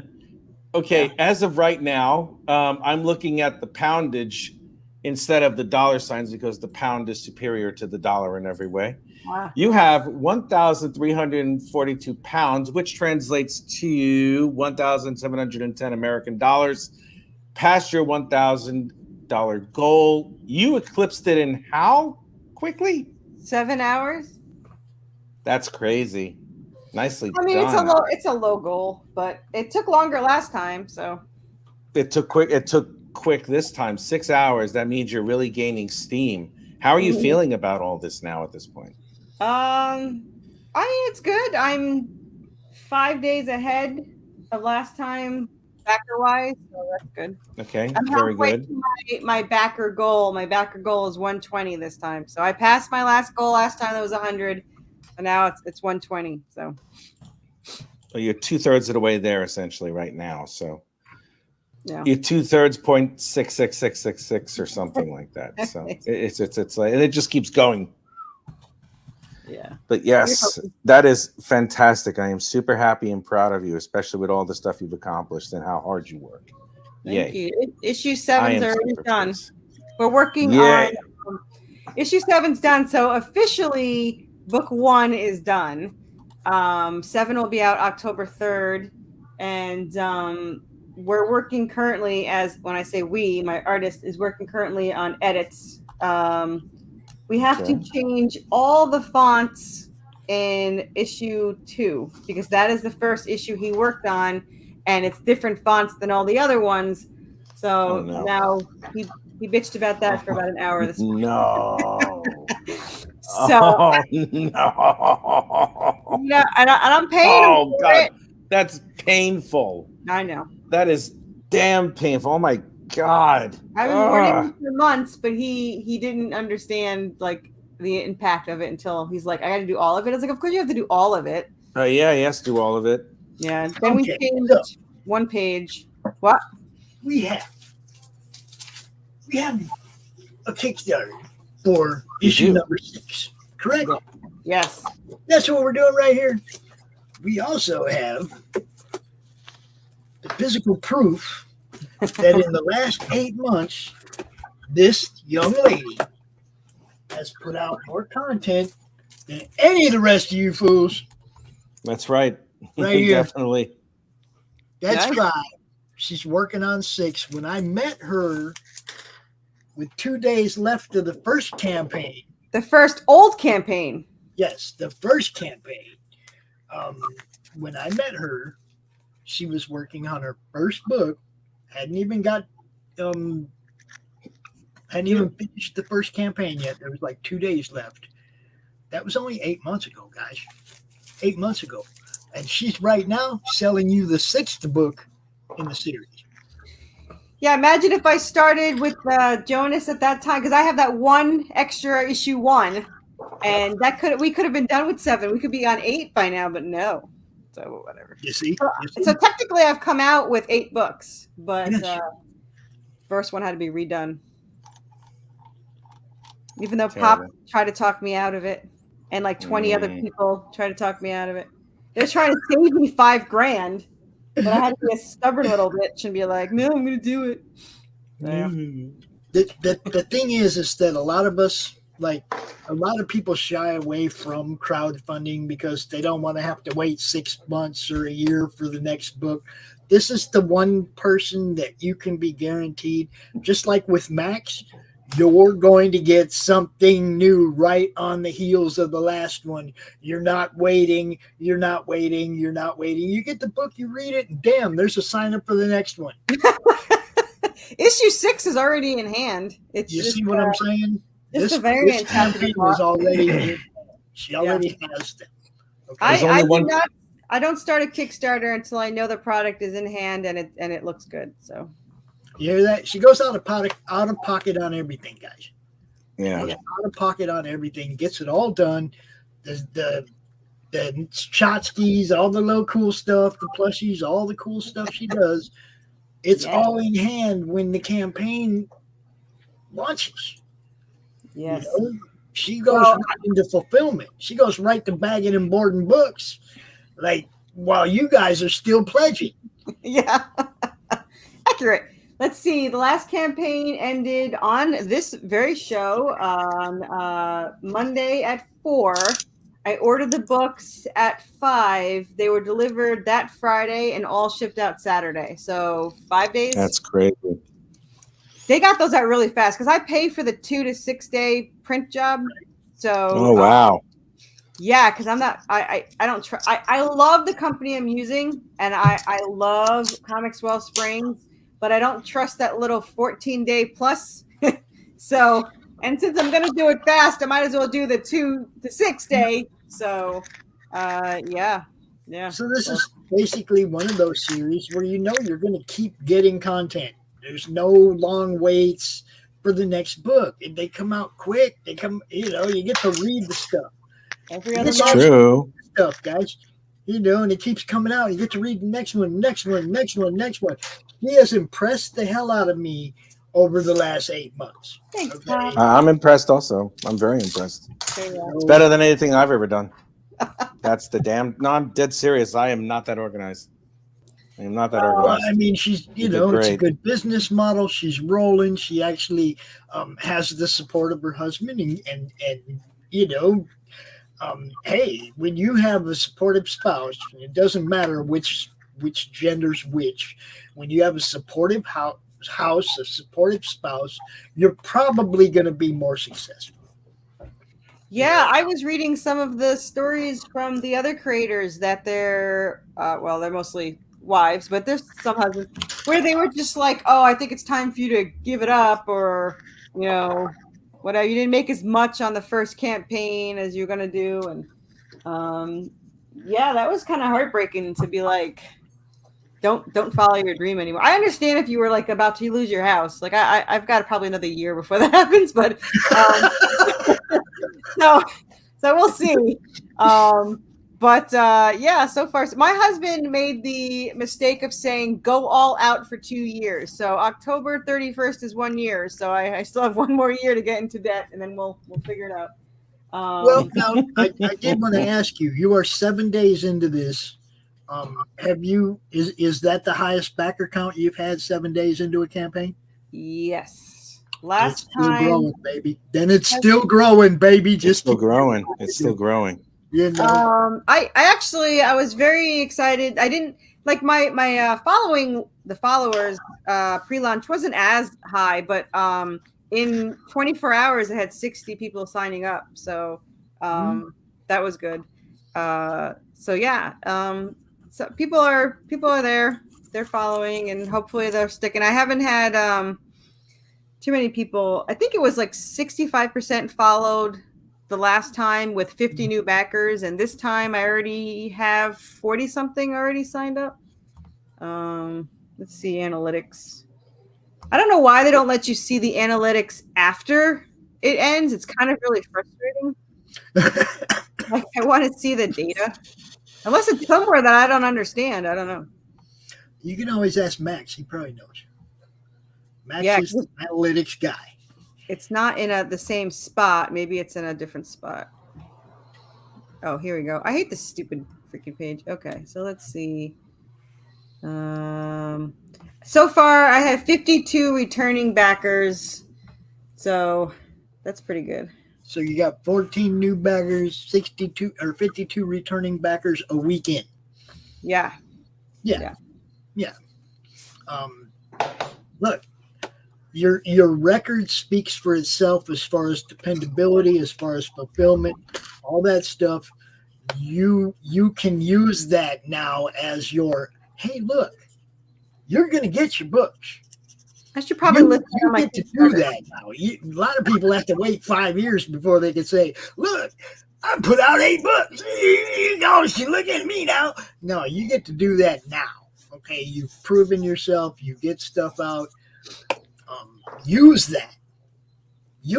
Speaker 5: Okay, as of right now, I'm looking at the poundage instead of the dollar signs because the pound is superior to the dollar in every way.
Speaker 8: Wow.
Speaker 5: You have 1,342 pounds, which translates to 1,710 American dollars. Past your $1,000 goal. You eclipsed it in how quickly?
Speaker 8: 7 hours.
Speaker 5: That's crazy. Nicely done.
Speaker 8: It's a low goal, but it took longer last time, so
Speaker 5: it took quick this time. 6 hours. That means you're really gaining steam. How are you feeling about all this now at this point?
Speaker 8: I mean, it's good. I'm 5 days ahead of last time backer wise, so that's good.
Speaker 5: Okay,
Speaker 8: I'm
Speaker 5: very good.
Speaker 8: My backer goal. My backer goal is 120 this time. So I passed my last goal last time. That was 100. And now it's 120. So
Speaker 5: you're 2/3 of the way there essentially right now. So
Speaker 8: yeah,
Speaker 5: you're 2/3 .66666 or something like that. So it's like, and it just keeps going.
Speaker 8: Yeah.
Speaker 5: But yes, that is fantastic. I am super happy and proud of you, especially with all the stuff you've accomplished and how hard you work.
Speaker 8: Thank you. Issue 7's already done. We're working on issue 7's done. So officially book 1 is done. 7 will be out October 3rd. And we're working currently when I say we, my artist is working currently on edits. We have to change all the fonts in issue 2 because that is the first issue he worked on and it's different fonts than all the other ones. So now he bitched about that for about an hour this morning. And I'm paying him for it.
Speaker 5: That's painful.
Speaker 8: I know.
Speaker 5: That is damn painful. Oh my God.
Speaker 8: I've been warning him for months, but he didn't understand like the impact of it until he's like, I got to do all of it. I was like, of course you have to do all of it.
Speaker 5: Yeah, he has to do all of it.
Speaker 8: Yeah. Then we changed one page. What?
Speaker 3: We have a Kickstarter for issue number 6. Correct?
Speaker 8: Yes.
Speaker 3: That's what we're doing right here. We also have the physical proof that in the last 8 months, this young lady has put out more content than any of the rest of you fools.
Speaker 5: That's right.
Speaker 3: Right here.
Speaker 5: Definitely.
Speaker 3: That's right. She's working on 6. When I met her with 2 days left of the first campaign.
Speaker 8: The first old campaign.
Speaker 3: Yes, the first campaign. When I met her, she was working on her first book. Hadn't even finished the first campaign yet. There was like 2 days left. That was only 8 months ago, guys. 8 months ago. And she's right now selling you the 6th book in the series.
Speaker 8: Yeah, imagine if I started with Jonas at that time, because I have that one extra issue 1, and we could have been done with 7. We could be on 8 by now, but no. So whatever.
Speaker 3: You see?
Speaker 8: So technically, I've come out with 8 books, but first one had to be redone. Even though Pop tried to talk me out of it, and like 20 other people tried to talk me out of it. They're trying to save me $5,000. But I had to be a stubborn little bitch and be like, no, I'm going to do it. Yeah.
Speaker 3: The thing is that a lot of us, like a lot of people shy away from crowdfunding because they don't want to have to wait 6 months or a year for the next book. This is the one person that you can be guaranteed, just like with Max, you're going to get something new right on the heels of the last one. You're not waiting. You get the book, you read it, and damn, there's a sign up for the next one.
Speaker 8: Issue 6 is already in hand. It's
Speaker 3: you see what I'm saying?
Speaker 8: This variant
Speaker 3: campaign was already she already has them.
Speaker 8: Okay. I don't start a Kickstarter until I know the product is in hand and it looks good. So
Speaker 3: you hear that? She goes out of pocket on everything, guys.
Speaker 5: Yeah.
Speaker 3: Out of pocket on everything, gets it all done. The tchotchkes, all the little cool stuff, the plushies, all the cool stuff she does. It's all in hand when the campaign launches.
Speaker 8: Yes.
Speaker 3: You know? She goes right into fulfillment. She goes right to bagging and boarding books, like while you guys are still pledging.
Speaker 8: Yeah. Accurate. Let's see. The last campaign ended on this very show on Monday at 4. I ordered the books at 5. They were delivered that Friday and all shipped out Saturday. So 5 days.
Speaker 5: That's crazy.
Speaker 8: They got those out really fast because I pay for the 2 to 6 day print job. So
Speaker 5: wow.
Speaker 8: Yeah, because I'm not. I don't try. I love the company I'm using, and I love Comics Wellsprings, but I don't trust that little 14-day plus. So, and since I'm gonna do it fast, I might as well do the 2 to 6 day. So, yeah.
Speaker 3: So this is basically one of those series where you know you're going to keep getting content. There's no long waits for the next book. If they come out quick, you get to read the stuff.
Speaker 5: That's true.
Speaker 3: Stuff, guys. And it keeps coming out. You get to read the next one. He has impressed the hell out of me over the last 8 months.
Speaker 8: Thanks,
Speaker 3: okay?
Speaker 5: I'm impressed also. I'm very impressed. It's better than anything I've ever done. That's the damn. No, I'm dead serious. I am not that organized. I am not that organized.
Speaker 3: I mean, she's, it's a good business model. She's rolling. She actually has the support of her husband. And hey, when you have a supportive spouse, it doesn't matter which gender's which. When you have a supportive house, a supportive spouse, you're probably going to be more successful.
Speaker 8: Yeah, I was reading some of the stories from the other creators that they're mostly wives, but there's some husbands where they were just like, oh, I think it's time for you to give it up, or, whatever. You didn't make as much on the first campaign as you're going to do. And that was kind of heartbreaking to be like, don't follow your dream anymore. I understand if you were like about to lose your house. Like I've got probably another year before that happens, but so we'll see. Yeah, so far my husband made the mistake of saying go all out for 2 years. So October 31st is 1 year. So I still have 1 more year to get into debt, and then we'll figure it out.
Speaker 3: Well, now I did want to ask you. You are 7 days into this. Is that the highest backer count you've had 7 days into a campaign?
Speaker 8: Yes.
Speaker 3: It's still growing, baby. Then it's still growing, baby.
Speaker 5: It's still growing. It's still growing.
Speaker 3: You know.
Speaker 8: I was very excited. I didn't like my following the followers pre-launch wasn't as high, but in 24 hours I had 60 people signing up. So that was good. So people are there. They're following, and hopefully they're sticking. I haven't had too many people. I think it was like 65% followed the last time with 50 new backers, and this time I already have 40 something already signed up. Let's see analytics. I don't know why they don't let you see the analytics after it ends. It's kind of really frustrating. Like, I want to see the data. Unless it's somewhere that I don't understand. I don't know.
Speaker 3: You can always ask Max. He probably knows. Max is the analytics guy.
Speaker 8: It's not in the same spot. Maybe it's in a different spot. Oh, here we go. I hate this stupid freaking page. Okay, so let's see. So far, I have 52 returning backers. So that's pretty good.
Speaker 3: So you got 14 new backers, 62 or 52 returning backers a weekend.
Speaker 8: Yeah.
Speaker 3: Look, your record speaks for itself as far as dependability, as far as fulfillment, all that stuff. You can use that now as your, hey, look, you're going to get your books.
Speaker 8: I should probably listen
Speaker 3: to my get to do that now. A lot of people have to wait 5 years before they can say, look, I put out 8 books. You look at me now. No, you get to do that now. Okay, you've proven yourself. You get stuff out. Use that.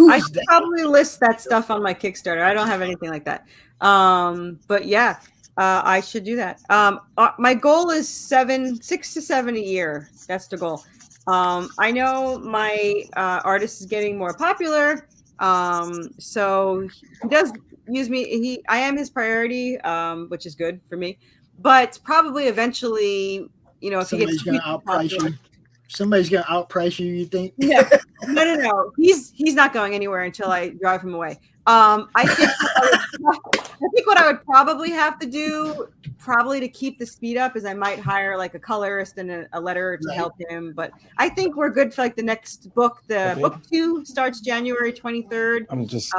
Speaker 8: I should probably list that stuff on my Kickstarter. I don't have anything like that. But yeah, I should do that. My goal is 6 to 7 a year. That's the goal. I know my artist is getting more popular, so he does use me. I am his priority, which is good for me. But probably eventually, if
Speaker 3: somebody's going to outprice you. Somebody's going to outprice you. You think?
Speaker 8: Yeah. No. He's not going anywhere until I drive him away. I think what I would probably have to do, to keep the speed up, is I might hire like a colorist and a letterer to help him. But I think we're good for like the next book. Book 2 starts January 23rd.
Speaker 5: I'm just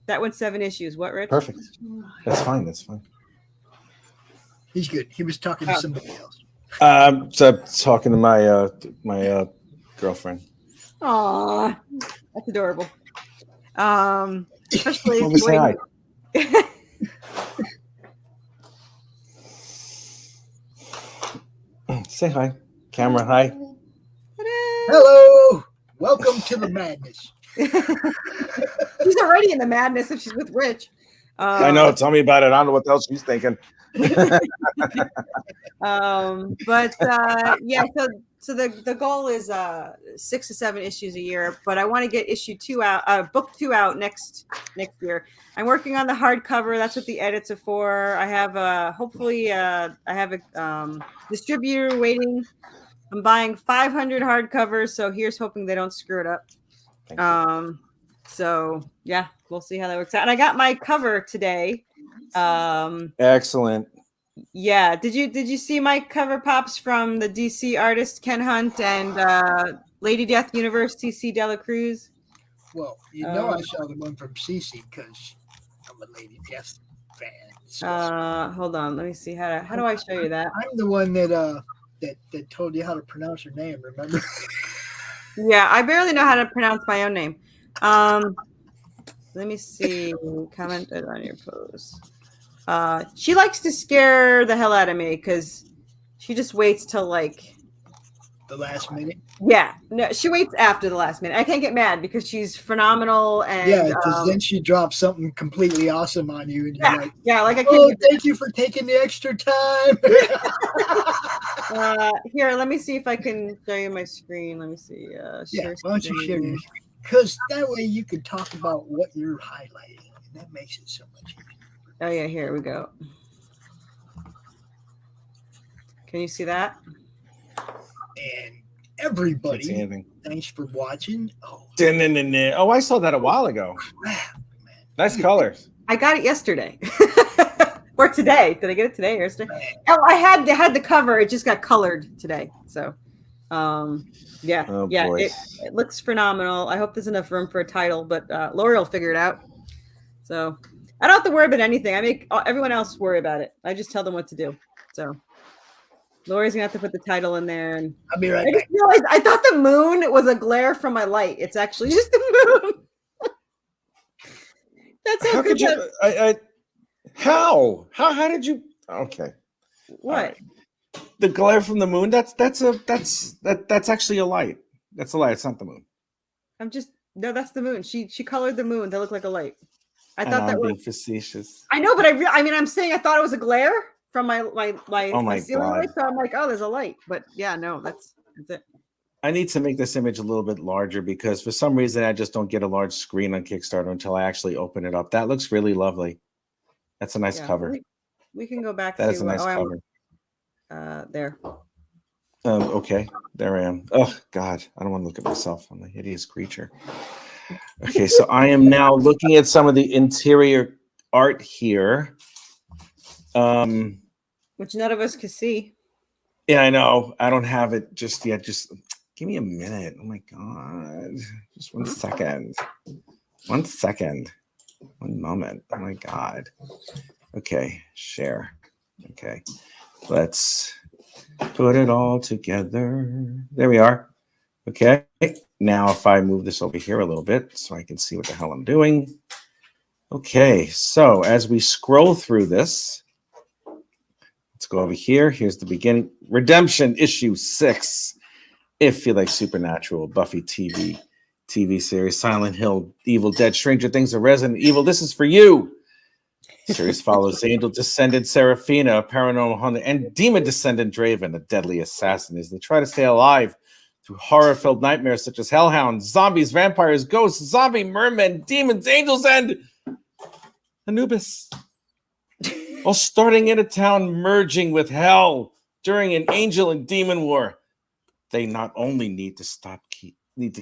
Speaker 8: that one's 7 issues. What, Rich?
Speaker 5: Perfect. That's fine.
Speaker 3: He's good. He was talking to somebody else.
Speaker 5: So talking to my girlfriend.
Speaker 8: Aw, that's adorable. Especially
Speaker 5: say hi. Say hi. Camera, hi.
Speaker 3: Hello. Welcome to the madness.
Speaker 8: She's already in the madness if she's with Rich.
Speaker 5: I know. Tell me about it. I don't know what else she's thinking.
Speaker 8: So the goal is 6 to 7 issues a year, but I want to get issue 2 out, book 2 out next year. I'm working on the hardcover. That's what the edits are for. I have a distributor waiting. I'm buying 500 hardcovers, so here's hoping they don't screw it up. So yeah, we'll see how that works out. And I got my cover today.
Speaker 5: Excellent.
Speaker 8: Yeah. Did you see my cover pops from the DC artist Ken Hunt and Lady Death Universe CC Dela Cruz?
Speaker 3: Well, I saw the one from CC because I'm a Lady Death fan. So.
Speaker 8: Hold on, let me see how do I show you that?
Speaker 3: I'm the one that told you how to pronounce her name. Remember?
Speaker 8: Yeah, I barely know how to pronounce my own name. Let me see. Commented on your post. She likes to scare the hell out of me because She just waits till like
Speaker 3: the last minute.
Speaker 8: Yeah, no, she waits after the last minute. I can't get mad because she's phenomenal, and
Speaker 3: yeah, because then she drops something completely awesome on you, and you're like,
Speaker 8: like I
Speaker 3: can't. Thank you for taking the extra time.
Speaker 8: Here, let me see if I can show you my screen. Let me see.
Speaker 3: Yeah, why don't you share your screen? Because that way you can talk about what you're highlighting, and that makes it so much easier.
Speaker 8: Oh yeah, here we go. Can you see that?
Speaker 3: And everybody, thanks for watching. Oh,
Speaker 5: I saw that a while ago. Nice colors.
Speaker 8: I got it yesterday. Or today. Did I get it today or yesterday? Oh, I had the cover. It just got colored today. So, yeah. It looks phenomenal. I hope there's enough room for a title, but Laurie will figure it out. So I don't have to worry about anything. I make everyone else worry about it. I just tell them what to do. So Laurie's gonna have to put the title in there, and
Speaker 3: I'll be right
Speaker 8: back. I just realized I thought the moon was a glare from my light. It's actually just the moon. That's how good you.
Speaker 5: How did you? Okay.
Speaker 8: What?
Speaker 5: The glare from the moon. That's actually a light. That's a light. It's not the moon.
Speaker 8: That's the moon. She colored the moon. They look like a light. I
Speaker 5: thought that was being facetious.
Speaker 8: I know, but I'm saying I thought it was a glare from my ceiling
Speaker 5: God.
Speaker 8: light. So I'm like, oh, there's a light. But yeah, no, that's it.
Speaker 5: I need to make this image a little bit larger because for some reason I just don't get a large screen on Kickstarter until I actually open it up. That looks really lovely. That's a nice cover.
Speaker 8: We can go back.
Speaker 5: That is a nice cover.
Speaker 8: There.
Speaker 5: Okay, there I am. Oh God, I don't want to look at myself. I'm a hideous creature. Okay, so I am now looking at some of the interior art here.
Speaker 8: Which none of us can see.
Speaker 5: Yeah, I know. I don't have it just yet. Just give me a minute. Oh my God. Just 1 second. 1 second. 1 moment. Oh my God. Okay, share. Okay, let's put it all together. There we are. Okay, now if I move this over here a little bit so I can see what the hell I'm doing. Okay, so as we scroll through this, let's go over here. Here's the beginning. Redemption issue 6. If you like Supernatural, Buffy TV series, Silent Hill, Evil Dead, Stranger Things, or Resident Evil, this is for you. The series follows angel descendant Seraphina, paranormal hunter, and demon descendant Draven, a deadly assassin, as they try to stay alive through horror-filled nightmares such as hellhounds, zombies, vampires, ghosts, zombie mermen, demons, angels, and Anubis. All starting in a town merging with hell during an angel and demon war. They not only need to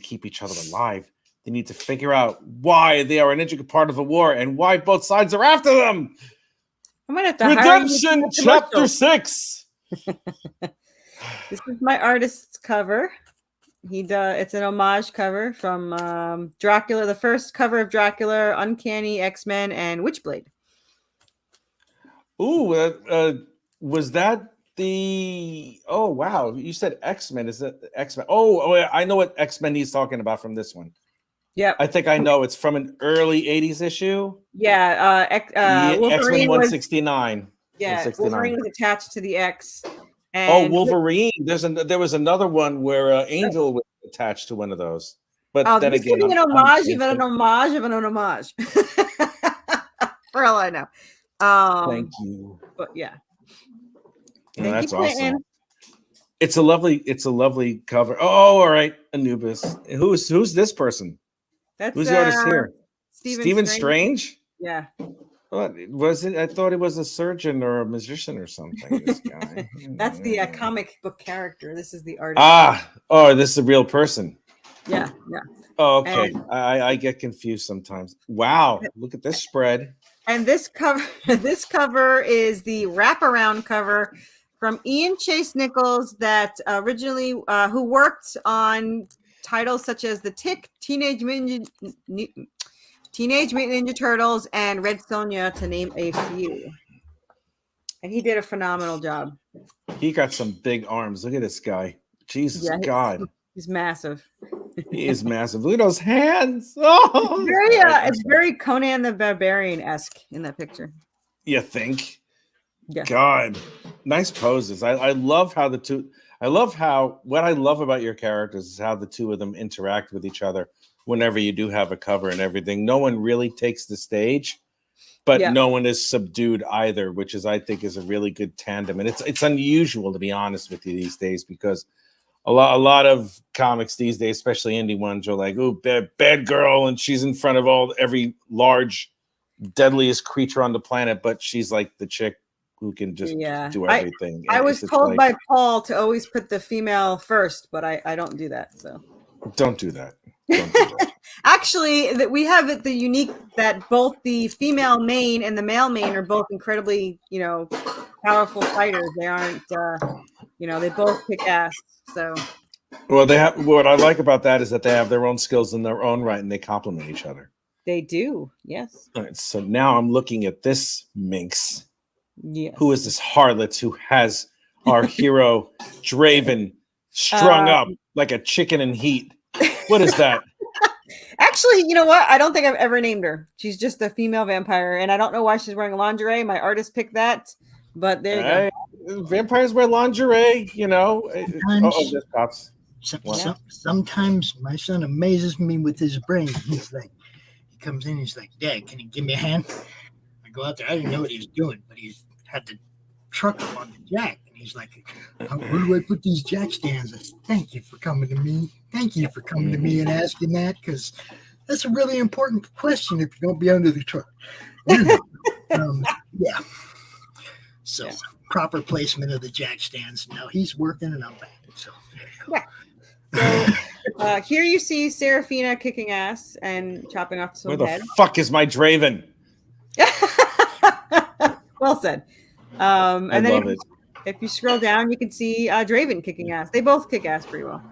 Speaker 5: keep each other alive, they need to figure out why they are an intricate part of a war and why both sides are after them.
Speaker 8: I might have to
Speaker 5: Redemption Chapter 6.
Speaker 8: This is my artist's cover. It's an homage cover from Dracula, the first cover of Dracula, Uncanny X-Men, and Witchblade.
Speaker 5: Ooh, was that the? Oh wow, you said X-Men. Is that X-Men? Oh, I know what X-Men he's talking about from this one.
Speaker 8: Yeah,
Speaker 5: I think I know. It's from an early '80s issue.
Speaker 8: Yeah,
Speaker 5: X-Men 169.
Speaker 8: Yeah,
Speaker 5: 169.
Speaker 8: Wolverine was attached to the X. And
Speaker 5: Wolverine. There was another one where Angel was attached to one of those. But then
Speaker 8: this
Speaker 5: again,
Speaker 8: could be an homage of an homage of an homage. For all I know.
Speaker 5: Thank you.
Speaker 8: But yeah.
Speaker 5: No, that's awesome. It's a lovely cover. Oh, all right, Anubis. Who's this person? Who's the artist here? Stephen Strange?
Speaker 8: Yeah.
Speaker 5: What was it? I thought it was a surgeon or a musician or something. This guy.
Speaker 8: That's the comic book character. This is the artist.
Speaker 5: This is a real person.
Speaker 8: Yeah.
Speaker 5: Oh, okay. I get confused sometimes. Wow, look at this spread.
Speaker 8: And this cover is the wraparound cover from Ian Chase Nichols that originally who worked on titles such as The Tick, Teenage Mutant Ninja Turtles, and Red Sonja, to name a few. And he did a phenomenal job.
Speaker 5: He got some big arms. Look at this guy. Jesus God.
Speaker 8: He's massive.
Speaker 5: He is massive. Look at those hands. Oh,
Speaker 8: it's very Conan the Barbarian-esque in that picture.
Speaker 5: You think?
Speaker 8: Yeah.
Speaker 5: God. Nice poses. I love how what I love about your characters is how the two of them interact with each other whenever you do have a cover and everything. No one really takes the stage, but no one is subdued either, which I think is a really good tandem. And it's unusual, to be honest with you, these days, because a lot of comics these days, especially indie ones, are like, oh, bad girl, and she's in front of every large, deadliest creature on the planet, but she's like the chick who can just do everything.
Speaker 8: I was told by Paul to always put the female first, but I don't do that. So
Speaker 5: don't do that. Don't do that.
Speaker 8: Actually, that we have it the unique that both the female main and the male main are both incredibly, powerful fighters. They aren't, they both kick ass. So,
Speaker 5: well, they have. What I like about that is that they have their own skills in their own right, and they complement each other.
Speaker 8: They do, yes.
Speaker 5: All right, so now I'm looking at this minx.
Speaker 8: Yes.
Speaker 5: Who is this harlot who has our hero Draven strung up like a chicken in heat? What is that?
Speaker 8: Actually, you know what? I don't think I've ever named her. She's just a female vampire, and I don't know why she's wearing lingerie. My artist picked that, but there you go.
Speaker 5: Vampires wear lingerie,
Speaker 3: Sometimes my son amazes me with his brain. He comes in, he's like, Dad, can you give me a hand? I go out there. I didn't know what he was doing, but he had the truck up on the jack. And he's like, where do I put these jack stands? I said, thank you for coming to me. Thank you for coming to me and asking that, because that's a really important question if you don't be under the truck. So proper placement of the jack stands. Now he's working and I'm back. So there you go.
Speaker 8: So here you see Serafina kicking ass and chopping off some head.
Speaker 5: Where the fuck is my Draven?
Speaker 8: Well said. And then if you scroll down, you can see Draven kicking ass. They both kick ass pretty well.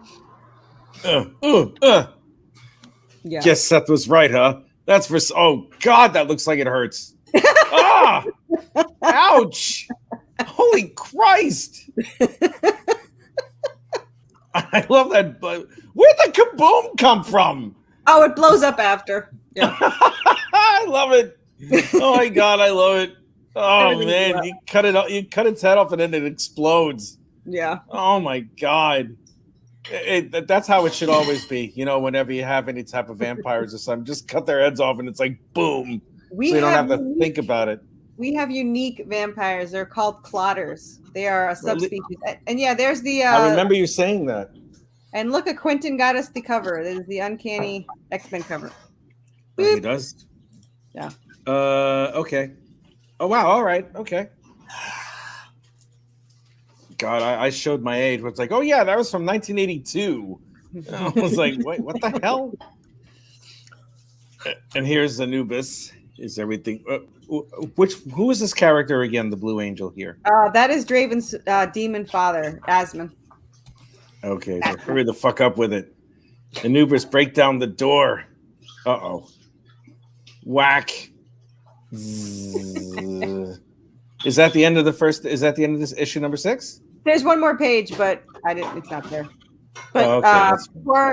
Speaker 5: Yeah. Guess Seth was right, huh? That's for. Oh God, that looks like it hurts. Ah! Ouch! Holy Christ! I love that. But where'd the kaboom come from?
Speaker 8: Oh, it blows up after. Yeah.
Speaker 5: I love it. Oh my God, I love it. Oh man, you cut its head off and then it explodes.
Speaker 8: Yeah.
Speaker 5: Oh my God. That's how it should always be. Whenever you have any type of vampires or something, just cut their heads off and it's like boom. So you don't have to think about it.
Speaker 8: We have unique vampires. They're called clotters. They are a subspecies. And there's the.
Speaker 5: I remember you saying that.
Speaker 8: And look at Quentin got us the cover. This is the Uncanny X-Men cover.
Speaker 5: Oh, he does?
Speaker 8: Yeah.
Speaker 5: Okay. Oh, wow. All right. Okay. God, I showed my age. It's like, oh, yeah, that was from 1982. I was like, wait, what the hell? And here's Anubis. Is everything... who is this character again, the Blue Angel here?
Speaker 8: That is Draven's demon father, Asmon.
Speaker 5: Okay, so hurry the fuck up with it. Anubis, break down the door. Uh-oh. Whack. Is that the end of this issue number 6?
Speaker 8: There's one more page, but it's not there. But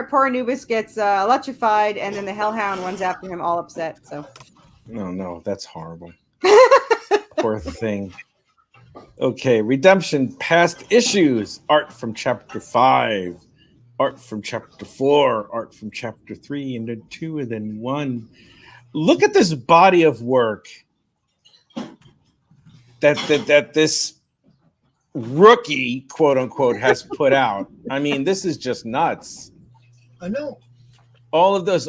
Speaker 8: poor Anubis gets electrified, and then the Hellhound runs after him, all upset. So.
Speaker 5: No, that's horrible. Poor thing. Okay, redemption, past issues, art from chapter 5, art from chapter 4, art from chapter 3, and then 2, and then 1. Look at this body of work that this rookie, quote unquote, has put out. I mean, this is just nuts.
Speaker 3: I know.
Speaker 5: All of this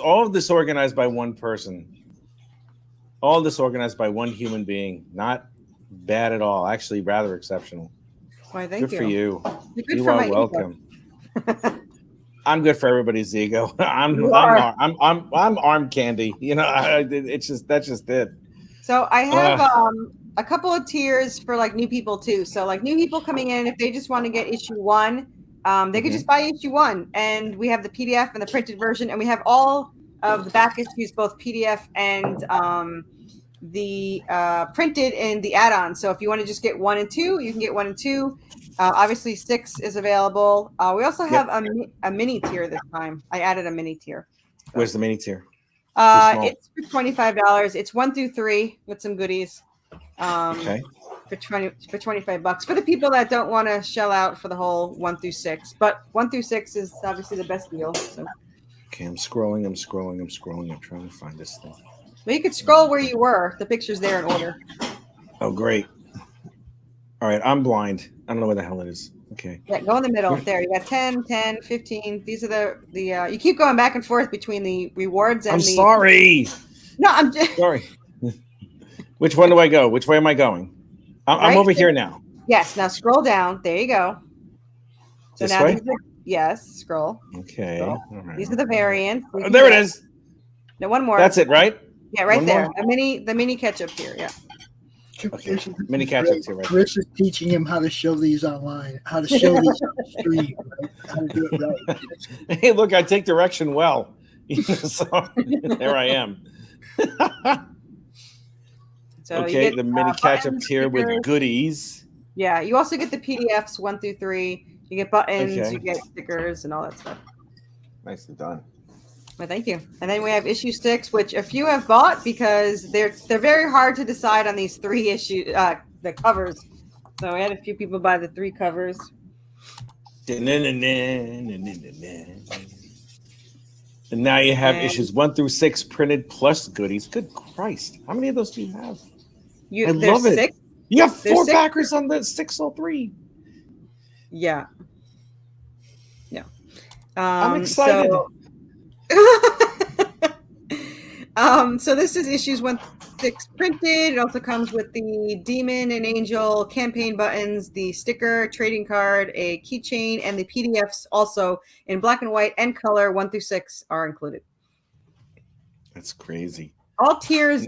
Speaker 5: organized by one person. All this organized by one human being. Not bad at all. Actually, rather exceptional.
Speaker 8: Why, thank you.
Speaker 5: Good for you.
Speaker 8: You
Speaker 5: are welcome. I'm good for everybody's ego. I'm arm candy. It's just that's just it.
Speaker 8: So I have a couple of tiers for like new people too. So like new people coming in, if they just want to get issue 1, they could just buy issue 1, and we have the PDF and the printed version, and we have all of the back issues, both PDF and the printed and the add-on. So if you want to just get 1 and 2, you can get 1 and 2. Obviously 6 is available. We also have a mini tier this time. I added a mini tier. So.
Speaker 5: Where's the mini tier?
Speaker 8: It's for $25. It's 1 through 3 with some goodies.
Speaker 5: Okay.
Speaker 8: for $25 for the people that don't want to shell out for the whole 1 through 6. But 1 through 6 is obviously the best deal. So.
Speaker 5: Okay, I'm scrolling. I'm trying to find this thing.
Speaker 8: Well, you could scroll where you were. The picture's there in order.
Speaker 5: Oh, great. All right, I'm blind. I don't know where the hell it is. Okay.
Speaker 8: Yeah, go in the middle. There, you got 10, 10, 15. These are the you keep going back and forth between the rewards and
Speaker 5: I'm sorry.
Speaker 8: No, I'm just
Speaker 5: sorry. Which one do I go? Which way am I going? I'm over here now.
Speaker 8: Yes, now scroll down. There you go. So
Speaker 5: This
Speaker 8: now
Speaker 5: way?
Speaker 8: these are, yes, scroll.
Speaker 5: Okay.
Speaker 8: Scroll.
Speaker 5: All right.
Speaker 8: These are the variants.
Speaker 5: Oh, there it is.
Speaker 8: No, one more.
Speaker 5: That's it, right?
Speaker 8: Yeah, right
Speaker 5: One
Speaker 8: there.
Speaker 5: more?
Speaker 8: the mini ketchup here. Yeah.
Speaker 5: Okay. Mini catch-ups here, right?
Speaker 3: Chris is teaching him how to show these online, how to show these on stream, right? How to do it right.
Speaker 5: Hey, look, I take direction well. So, there I am.
Speaker 8: So
Speaker 5: okay,
Speaker 8: you get,
Speaker 5: the mini catch-up
Speaker 8: buttons,
Speaker 5: here with
Speaker 8: stickers.
Speaker 5: goodies.
Speaker 8: Yeah, you also get the PDFs 1 through 3. You get buttons,
Speaker 5: Okay.
Speaker 8: you get stickers, and all that stuff.
Speaker 5: Nicely done.
Speaker 8: Well, thank you. And then we have issue 6, which a few have bought because they're very hard to decide on these 3 issue the covers. So we had a few people buy the 3 covers.
Speaker 5: And now you have issues 1 through 6 printed plus goodies. Good Christ. How many of those do you have? I
Speaker 8: There's
Speaker 5: love it.
Speaker 8: 6?
Speaker 5: You have
Speaker 8: There's
Speaker 5: 4
Speaker 8: 6.
Speaker 5: backers on the 603.
Speaker 8: Yeah. Yeah.
Speaker 5: I'm excited.
Speaker 8: So this is issues 1 through 6 printed. It also comes with the Demon and Angel campaign buttons, the sticker, trading card, a keychain, and the PDFs also in black and white and color 1 through 6 are included.
Speaker 5: That's crazy.
Speaker 8: All tiers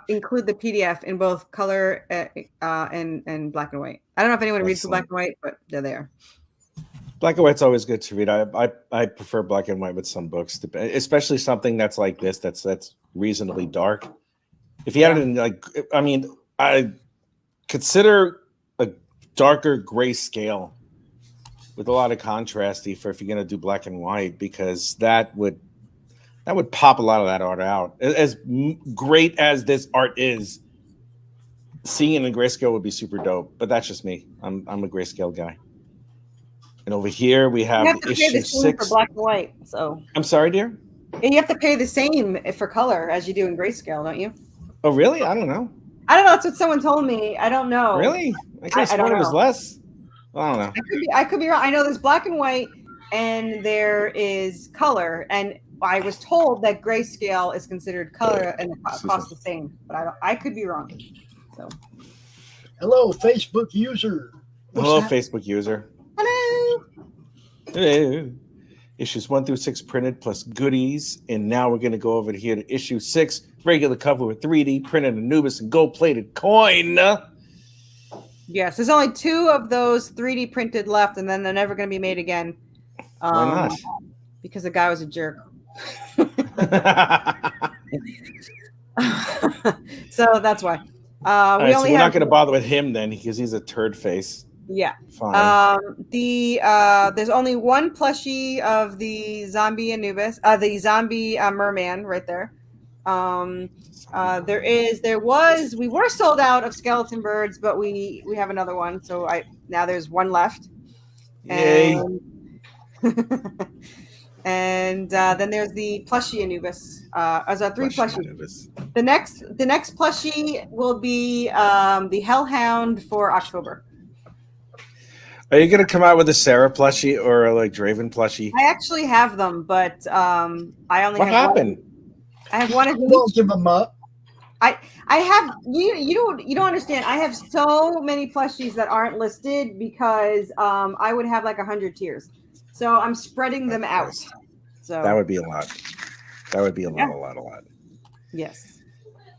Speaker 8: include the PDF in both color and black and white. I don't know if anyone reads the black and white, but they're there.
Speaker 5: Black and white's always good to read. I prefer black and white with some books, especially something that's like this, that's reasonably dark. If you had it in I consider a darker gray scale with a lot of contrasty for if you're going to do black and white, because that would pop a lot of that art out. As great as this art is, seeing it in grayscale would be super dope. But that's just me. I'm a grayscale guy. And over here we have,
Speaker 8: you have to pay the
Speaker 5: issue
Speaker 8: same
Speaker 5: 6
Speaker 8: for black and white. So
Speaker 5: I'm sorry, dear.
Speaker 8: and you have to pay the same for color as you do in grayscale, don't you?
Speaker 5: Oh, really? I don't know.
Speaker 8: I don't know. That's what someone told me. I don't know.
Speaker 5: Really? I could have sworn it was less. I don't know.
Speaker 8: I could be wrong. I know there's black and white and there is color. And I was told that grayscale is considered color and it costs the same. But I could be wrong. So
Speaker 3: Hello, Facebook user.
Speaker 5: Hello, Facebook user.
Speaker 8: hello.
Speaker 5: Hello. Issues 1 through 6 printed plus goodies. And now we're going to go over here to issue 6, regular cover with 3D printed Anubis and gold-plated coin.
Speaker 8: Yes, there's only 2 of those 3D printed left, and then they're never going to be made again.
Speaker 5: Why not?
Speaker 8: Because the guy was a jerk. So that's why.
Speaker 5: We're not going to bother with him then, because he's a turd face.
Speaker 8: Yeah.
Speaker 5: Fine.
Speaker 8: There's only 1 plushie of the zombie Anubis, the zombie merman right there. We were sold out of skeleton birds, but we have another one. So now there's 1 left.
Speaker 5: Yay.
Speaker 8: And then there's the plushie Anubis. As our 3 plushies.
Speaker 5: Anubis.
Speaker 8: The next plushie will be the Hellhound for October.
Speaker 5: Are you going to come out with a Sarah plushie or a Draven plushie?
Speaker 8: I actually have them, but I only
Speaker 5: What
Speaker 8: have
Speaker 5: happened?
Speaker 8: one. I have one of each.
Speaker 3: Don't give them up.
Speaker 8: I have you don't understand. I have so many plushies that aren't listed because I would have like 100 tiers. So I'm spreading them out. So
Speaker 5: That would be a lot. That would be a lot.
Speaker 8: Yes.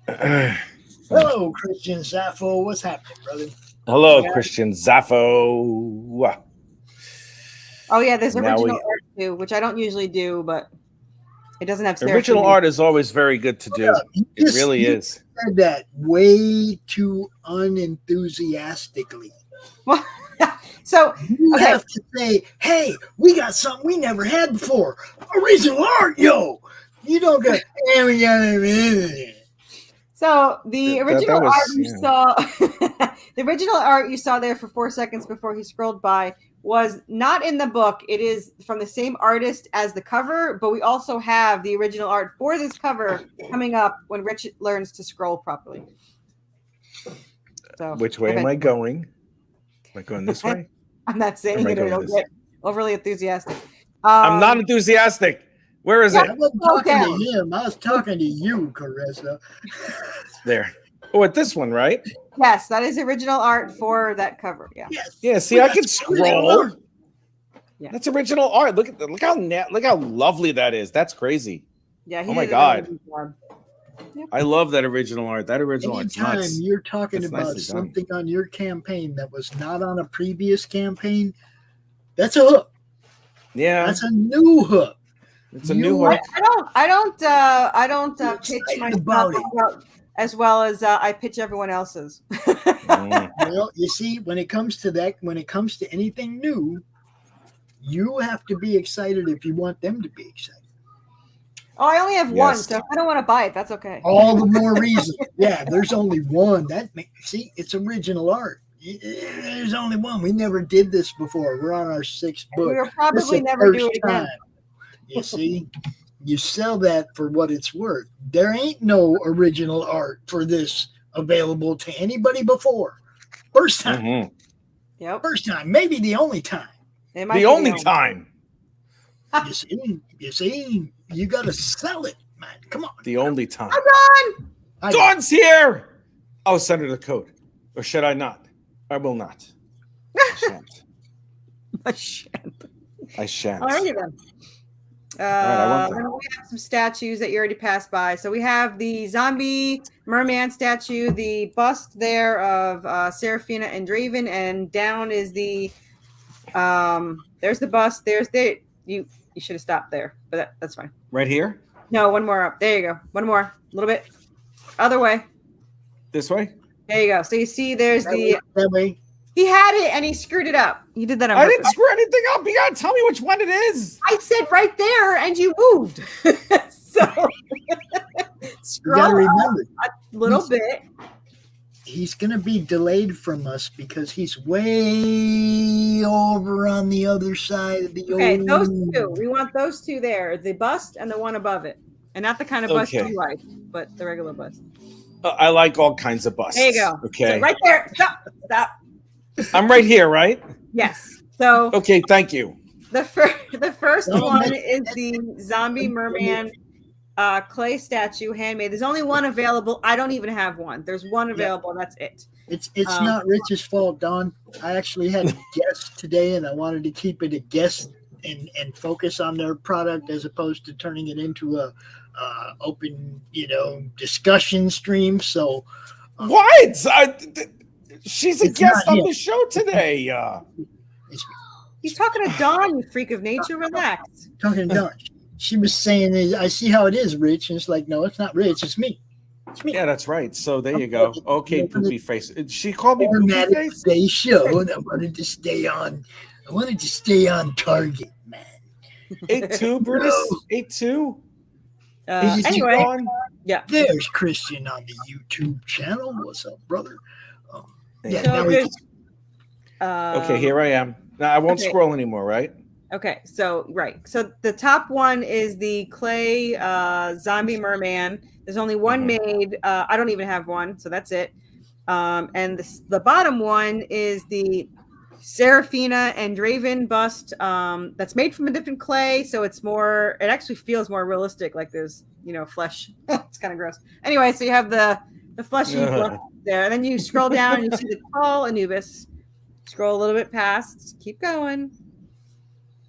Speaker 3: Hello, Christian Sappho. What's happening, brother?
Speaker 5: Hello, Christian Zaffo.
Speaker 8: Oh yeah, there's
Speaker 5: Now
Speaker 8: original art too, which I don't usually do, but it doesn't have
Speaker 5: Original
Speaker 8: Seraphine.
Speaker 5: art is always very good to do. It really is.
Speaker 3: Said that way too unenthusiastically.
Speaker 8: So
Speaker 3: You
Speaker 8: okay.
Speaker 3: have to say, "Hey, we got something we never had before. Original art, yo." You don't go, "Hey, we got it."
Speaker 8: So the original
Speaker 5: was-
Speaker 8: art you
Speaker 5: yeah.
Speaker 8: saw, the original art you saw there for 4 seconds before he scrolled by was not in the book. It is from the same artist as the cover, but we also have the original art for this cover coming up when Rich learns to scroll properly. So,
Speaker 5: Which way am I going? Am I going this way?
Speaker 8: I'm not saying
Speaker 5: Am I
Speaker 8: it.
Speaker 5: going
Speaker 8: It'll
Speaker 5: this?
Speaker 8: get overly enthusiastic.
Speaker 5: I'm not enthusiastic. Where is
Speaker 3: I
Speaker 5: it?
Speaker 3: wasn't talking
Speaker 8: down.
Speaker 3: to him. I was talking to you, Carissa.
Speaker 5: There. Oh, at this one, right?
Speaker 8: Yes, that is original art for that cover. Yeah.
Speaker 3: Yes.
Speaker 5: Yeah. See, I can scroll.
Speaker 8: Yeah.
Speaker 5: That's original art. Look at look how lovely that is. That's crazy.
Speaker 8: Yeah.
Speaker 5: Oh my
Speaker 8: did a
Speaker 5: God.
Speaker 8: really good job.
Speaker 5: I love that original art. That original art's
Speaker 3: Anytime
Speaker 5: nuts.
Speaker 3: you're talking
Speaker 5: That's
Speaker 3: about
Speaker 5: nicely done.
Speaker 3: something on your campaign that was not on a previous campaign, that's a hook.
Speaker 5: Yeah,
Speaker 3: That's a new hook.
Speaker 5: it's a new hook.
Speaker 8: I don't pitch
Speaker 3: excited
Speaker 8: my
Speaker 3: about
Speaker 8: stuff
Speaker 3: it.
Speaker 8: as well as I pitch everyone else's.
Speaker 5: Mm.
Speaker 3: Well, you see, when it comes to that, when it comes to anything new, you have to be excited if you want them to be excited.
Speaker 8: Oh, I only have one,
Speaker 5: Yes.
Speaker 8: so if I don't want to buy it, that's okay.
Speaker 3: All the more reason. Yeah, there's only one. See, it's original art. There's only one. We never did this before. We're on our 6th book.
Speaker 8: We will
Speaker 3: This is
Speaker 8: probably
Speaker 3: the
Speaker 8: never do
Speaker 3: first
Speaker 8: it again.
Speaker 3: time. You see, you sell that for what it's worth. There ain't no original art for this available to anybody before. First time.
Speaker 5: Mhm.
Speaker 8: Yep.
Speaker 3: First time. Maybe the only time.
Speaker 8: It might be
Speaker 5: The only time.
Speaker 3: You see, you got to sell it, man. Come on.
Speaker 5: The only time.
Speaker 3: I-
Speaker 5: Dawn's here. I'll send her the code. Or should I not? I will not. I shan't. I shan't.
Speaker 8: All right, then.
Speaker 5: I want that.
Speaker 8: Then we have some statues that you already passed by. So we have the zombie merman statue, the bust there of Serafina and Draven, and down is the there's the bust. You should have stopped there, but that's fine.
Speaker 5: Right here?
Speaker 8: No, one more up. There you go. One more. A little bit. Other way.
Speaker 5: This way?
Speaker 8: There you go. So you see there's
Speaker 3: that way.
Speaker 8: he had it and he screwed it up. You did that on
Speaker 5: I
Speaker 8: purpose.
Speaker 5: didn't screw anything up. You gotta tell me which one it is.
Speaker 8: I said right there and you moved. So
Speaker 3: You
Speaker 8: scroll
Speaker 3: got to
Speaker 8: up
Speaker 3: remember,
Speaker 8: a little bit.
Speaker 3: he's going to be delayed from us because he's way over on the other side of the
Speaker 8: Okay,
Speaker 3: old.
Speaker 8: those two. We want those two there. The bust and the one above it. And not the kind of bust
Speaker 5: Okay.
Speaker 8: you like, but the regular bust.
Speaker 5: I like all kinds of busts.
Speaker 8: There you go.
Speaker 5: Okay.
Speaker 8: So right there. Stop.
Speaker 5: I'm right here, right?
Speaker 8: Yes. So
Speaker 5: Okay, thank you.
Speaker 8: the first
Speaker 3: Don't
Speaker 8: one
Speaker 3: make-
Speaker 8: is the zombie merman clay statue handmade. There's only one available. I don't even have one. There's one available. That's it.
Speaker 3: It's not Rich's fault, Don. I actually had guests today, and I wanted to keep it a guest and focus on their product as opposed to turning it into a open, discussion stream. So
Speaker 5: What? She's a
Speaker 3: It's
Speaker 5: guest
Speaker 3: not
Speaker 5: on
Speaker 3: him.
Speaker 5: the show today.
Speaker 3: it's
Speaker 8: He's talking to Dawn, you freak of nature. Relax.
Speaker 3: talking to Don. She was saying, I see how it is, Rich. And it's like, no, it's not Rich. It's me. It's me.
Speaker 5: Yeah, that's right. So there you go. Okay, poopy face. She called me poopy
Speaker 3: Formatted
Speaker 5: face.
Speaker 3: today's show, and I wanted to stay on target, man.
Speaker 5: 8-2, Brutus. 8-2.
Speaker 3: He's
Speaker 8: Anyway,
Speaker 5: Gone.
Speaker 8: yeah.
Speaker 3: There's Christian on the YouTube channel. What's up, brother? Yeah,
Speaker 8: So
Speaker 3: now we
Speaker 8: there's-
Speaker 5: Okay, here I am. Now I won't
Speaker 8: okay.
Speaker 5: scroll anymore, right?
Speaker 8: Okay, so right. So the top one is the clay zombie merman. There's only one made. I don't even have one, so that's it. And the bottom one is the Serafina and Draven bust that's made from a different clay, so it actually feels more realistic, like there's flesh. It's kind of gross. Anyway, so you have the fleshy look there, and then you scroll down and you see the tall Anubis. Scroll a little bit past. Keep going.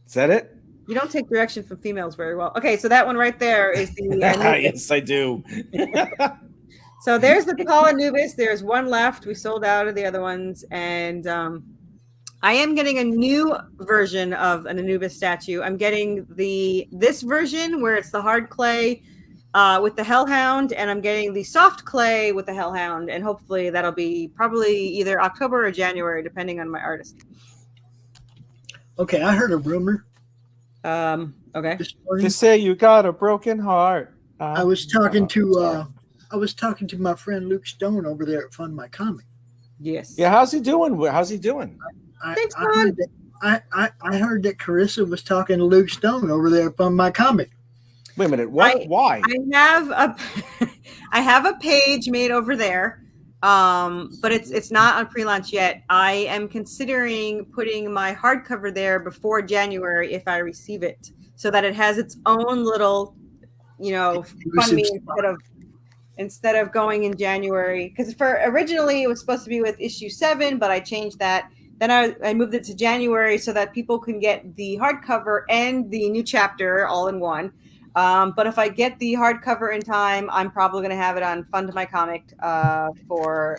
Speaker 5: Is that it?
Speaker 8: You don't take direction from females very well. Okay, so that one right there is the Anubis.
Speaker 5: Yes, I do.
Speaker 8: So there's the tall Anubis. There's one left. We sold out of the other ones, and I am getting a new version of an Anubis statue. I'm getting this version where it's the hard clay with the hellhound, and I'm getting the soft clay with the hellhound, and hopefully that'll be probably either October or January, depending on my artist.
Speaker 3: Okay, I heard a rumor
Speaker 8: Okay.
Speaker 3: this morning.
Speaker 5: They say you got a broken heart.
Speaker 3: I was talking to was talking to my friend Luke Stone over there at Fund My Comic.
Speaker 8: Yes.
Speaker 5: Yeah, how's he doing? How's he doing?
Speaker 8: Thanks,
Speaker 3: I heard that Carissa was talking to Luke Stone over there at Fund My Comic.
Speaker 5: Wait a minute. What? Why?
Speaker 8: I have a page made over there, but it's not on pre-launch yet. I am considering putting my hardcover there before January if I receive it, so that it has its own little, fund me instead of going in January. Because originally it was supposed to be with issue 7, but I changed that. Then I moved it to January so that people can get the hardcover and the new chapter all in one. But if I get the hardcover in time, I'm probably going to have it on Fund My Comic for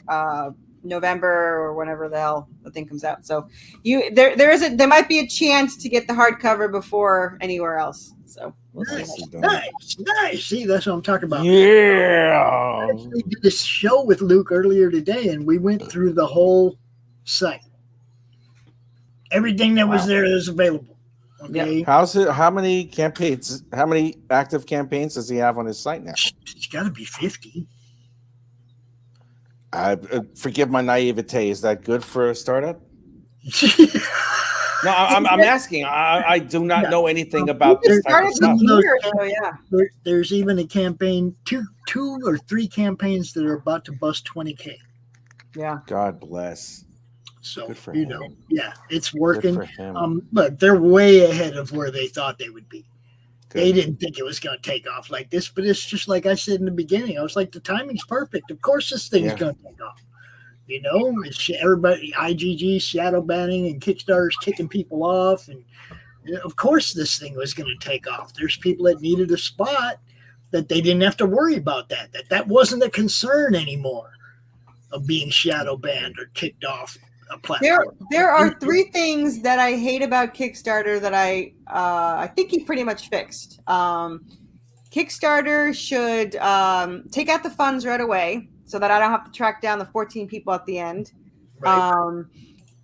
Speaker 8: November or whenever the hell the thing comes out. So there might be a chance to get the hardcover before anywhere else. So we'll
Speaker 3: nice. See, that's what I'm talking about.
Speaker 5: Yeah.
Speaker 3: I actually did this show with Luke earlier today, and we went through the whole site. Everything that was there is available. Okay.
Speaker 5: Yeah. How's it? How many campaigns? How many active campaigns does he have on his site now?
Speaker 3: It's got to be 50.
Speaker 5: Forgive my naivete. Is that good for a startup? No, I'm asking. I do not know anything about this type of stuff.
Speaker 3: There's even a campaign, two or three campaigns that are about to bust 20K.
Speaker 8: Yeah.
Speaker 5: God bless.
Speaker 3: So
Speaker 5: him.
Speaker 3: Yeah, it's working.
Speaker 5: Good for him.
Speaker 3: Look, they're way ahead of where they thought they would be.
Speaker 5: Good.
Speaker 3: They didn't think it was going to take off like this, but it's just like I said in the beginning. I was like, the timing's perfect. Of course, this thing is going to take off. It's everybody, IGG shadow banning and Kickstarter's kicking people off, and of course, this thing was going to take off. There's people that needed a spot that they didn't have to worry about that wasn't a concern anymore of being shadow banned or kicked off.
Speaker 8: There are 3 things that I hate about Kickstarter that I think he pretty much fixed. Kickstarter should take out the funds right away so that I don't have to track down the 14 people at the end. Right.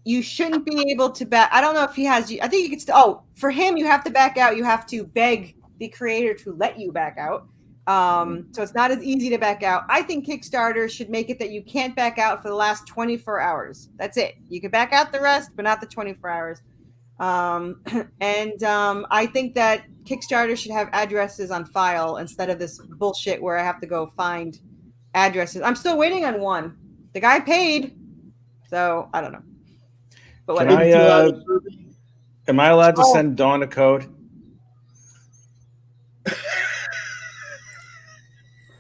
Speaker 8: You shouldn't be able to back. I don't know if he has. I think you could still. For him, you have to back out. You have to beg the creator to let you back out. So it's not as easy to back out. I think Kickstarter should make it that you can't back out for the last 24 hours. That's it. You can back out the rest, but not the 24 hours. I think that Kickstarter should have addresses on file instead of this bullshit where I have to go find addresses. I'm still waiting on one. The guy paid, so I don't know. But what
Speaker 5: am I allowed to send Dawn a code?